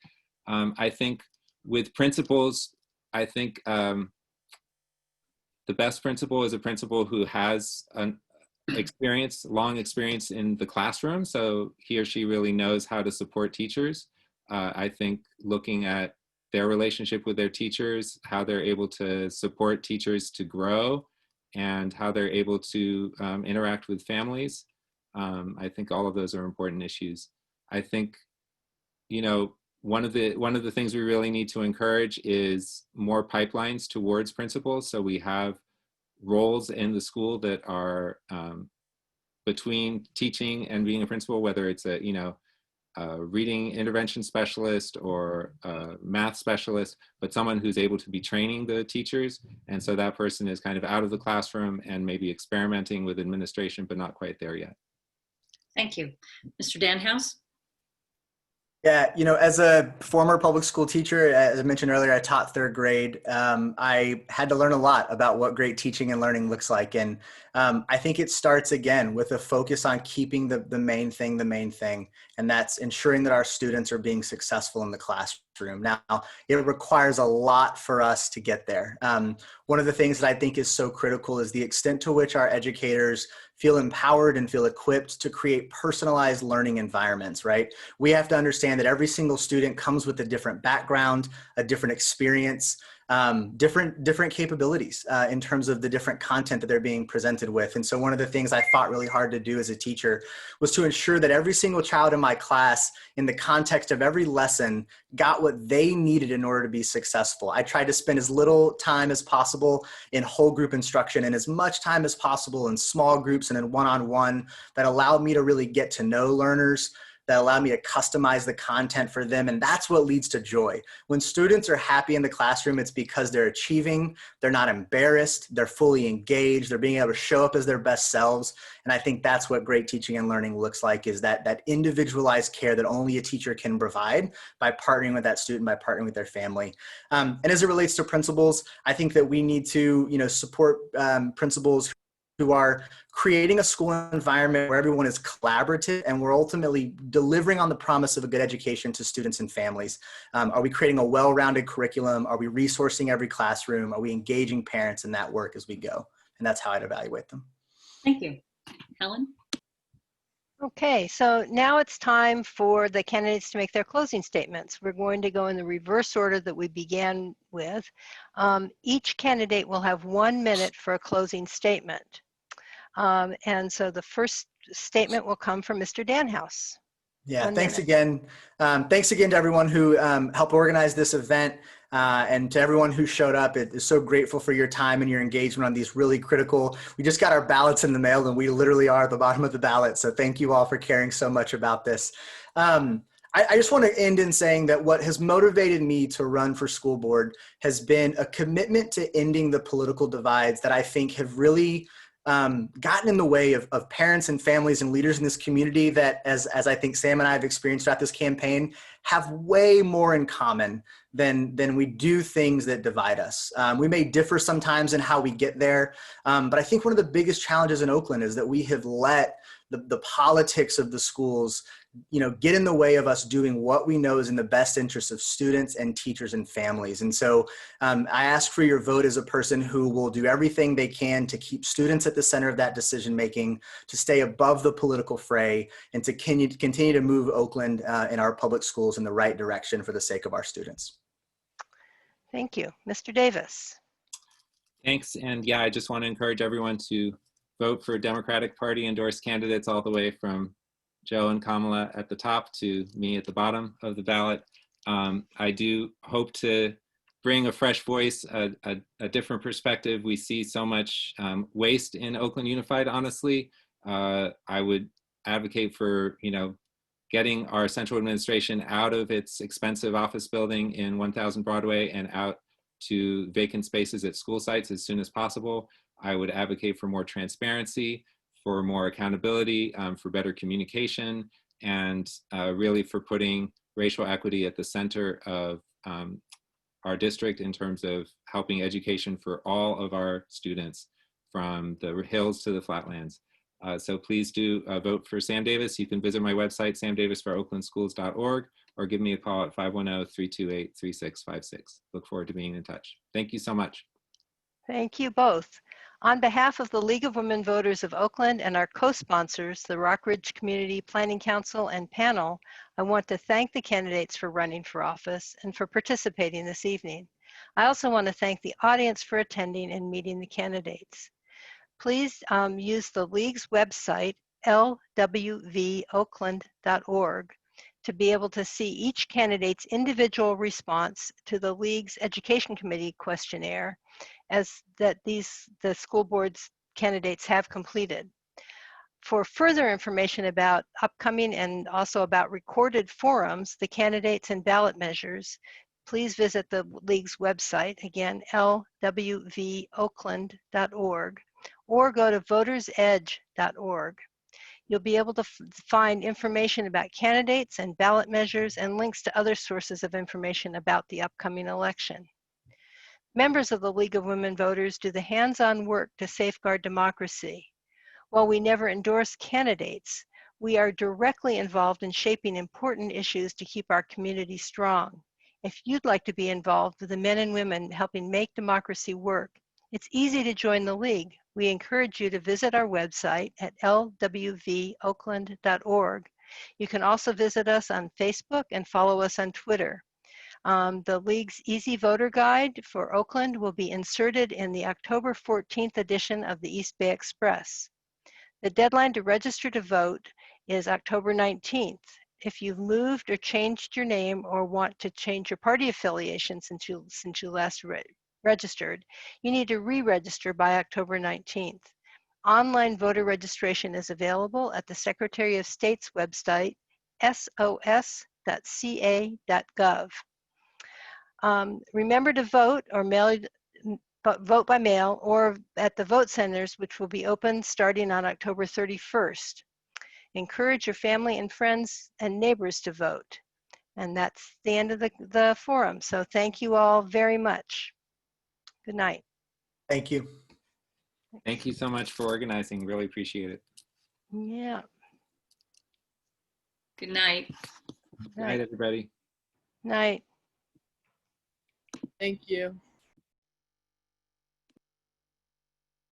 I think with principals, I think the best principal is a principal who has an long experience in the classroom, so he or she really knows how to support teachers. I think looking at their relationship with their teachers, how they're able to support teachers to grow, and how they're able to interact with families. I think all of those are important issues. I think, one of the things we really need to encourage is more pipelines towards principals. So we have roles in the school that are between teaching and being a principal, whether it's a reading intervention specialist or a math specialist, but someone who's able to be training the teachers. And so that person is kind of out of the classroom and maybe experimenting with administration, but not quite there yet. Thank you. Mr. Danhouse? Yeah, as a former public school teacher, as I mentioned earlier, I taught third grade. I had to learn a lot about what great teaching and learning looks like. And I think it starts again with a focus on keeping the main thing, and that's ensuring that our students are being successful in the classroom. Now, it requires a lot for us to get there. One of the things that I think is so critical is the extent to which our educators feel empowered and feel equipped to create personalized learning environments, right? We have to understand that every single student comes with a different background, a different experience, different capabilities in terms of the different content that they're being presented with. And so one of the things I fought really hard to do as a teacher was to ensure that every single child in my class, in the context of every lesson, got what they needed in order to be successful. I tried to spend as little time as possible in whole group instruction and as much time as possible in small groups and in one-on-one that allowed me to really get to know learners, that allow me to customize the content for them. And that's what leads to joy. When students are happy in the classroom, it's because they're achieving, they're not embarrassed, they're fully engaged, they're being able to show up as their best selves. And I think that's what great teaching and learning looks like, is that individualized care that only a teacher can provide by partnering with that student, by partnering with their family. And as it relates to principals, I think that we need to support principals who are creating a school environment where everyone is collaborative and we're ultimately delivering on the promise of a good education to students and families. Are we creating a well-rounded curriculum? Are we resourcing every classroom? Are we engaging parents in that work as we go? And that's how I'd evaluate them. Thank you. Helen? Okay, so now it's time for the candidates to make their closing statements. We're going to go in the reverse order that we began with. Each candidate will have 1 minute for a closing statement. And so the first statement will come from Mr. Danhouse. Yeah, 1 thanks minute. again. Thanks again to everyone who helped organize this event and to everyone who showed up. It is so grateful for your time and your engagement on these really critical. We just got our ballots in the mail and we literally are at the bottom of the ballot. So thank you all for caring so much about this. I just want to end in saying that what has motivated me to run for school board has been a commitment to ending the political divides that I think have really gotten in the way of parents and families and leaders in this community that, as I think Sam and I have experienced throughout this campaign, have way more in common than we do things that divide us. We may differ sometimes in how we get there, but I think one of the biggest challenges in Oakland is that we have let the politics of the schools get in the way of us doing what we know is in the best interest of students and teachers and families. And so I ask for your vote as a person who will do everything they can to keep students at the center of that decision making, to stay above the political fray, and to continue to move Oakland and our public schools in the right direction for the sake of our students. Thank you. Mr. Davis. Thanks. And yeah, I just want to encourage everyone to vote for Democratic Party endorsed candidates all the way from Joe and Kamala at the top to me at the bottom of the ballot. I do hope to bring a fresh voice, a different perspective. We see so much waste in Oakland Unified, honestly. I would advocate for, getting our central administration out of its expensive office building in 1000 Broadway and out to vacant spaces at school sites as soon as possible. I would advocate for more transparency, for more accountability, for better communication, and really for putting racial equity at the center of our district in terms of helping education for all of our students from the hills to the flatlands. So please do vote for Sam Davis. You can visit my website, samdavisforoaklandschools.org, or give me a call at 510-328-3656. Look forward to being in touch. Thank you so much. Thank you both. On behalf of the League of Women Voters of Oakland and our co-sponsors, the Rockridge Community Planning Council and panel, I want to thank the candidates for running for office and for participating this evening. I also want to thank the audience for attending and meeting the candidates. Please use the League's website, lwvoakland.org, to be able to see each candidate's individual response to the League's Education Committee questionnaire that the school board's candidates have completed. For further information about upcoming and also about recorded forums, the candidates and ballot measures, please visit the League's website, again, lwvoakland.org, or go to votersedge.org. You'll be able to find information about candidates and ballot measures and links to other sources of information about the upcoming election. Members of the League of Women Voters do the hands-on work to safeguard democracy. While we never endorse candidates, we are directly involved in shaping important issues to keep our community strong. If you'd like to be involved with the men and women helping make democracy work, it's easy to join the League. We encourage you to visit our website at lwvoakland.org. You can also visit us on Facebook and follow us on Twitter. The League's Easy Voter Guide for Oakland will be inserted in the October 14th edition of the East Bay Express. The deadline to register to vote is October 19th. If you've moved or changed your name or want to change your party affiliation since you last registered, you need to re-register by October 19th. Online voter registration is available at the Secretary of State's website, sos.ca.gov. Remember to vote or vote by mail or at the vote centers, which will be open starting on October 31st. Encourage your family and friends and neighbors to vote. And that's the end of the forum. So thank you all very much. Good night. Thank you. Thank you so much for organizing. Really appreciate it. Yeah. Good night. Good night, everybody. Night. Thank you.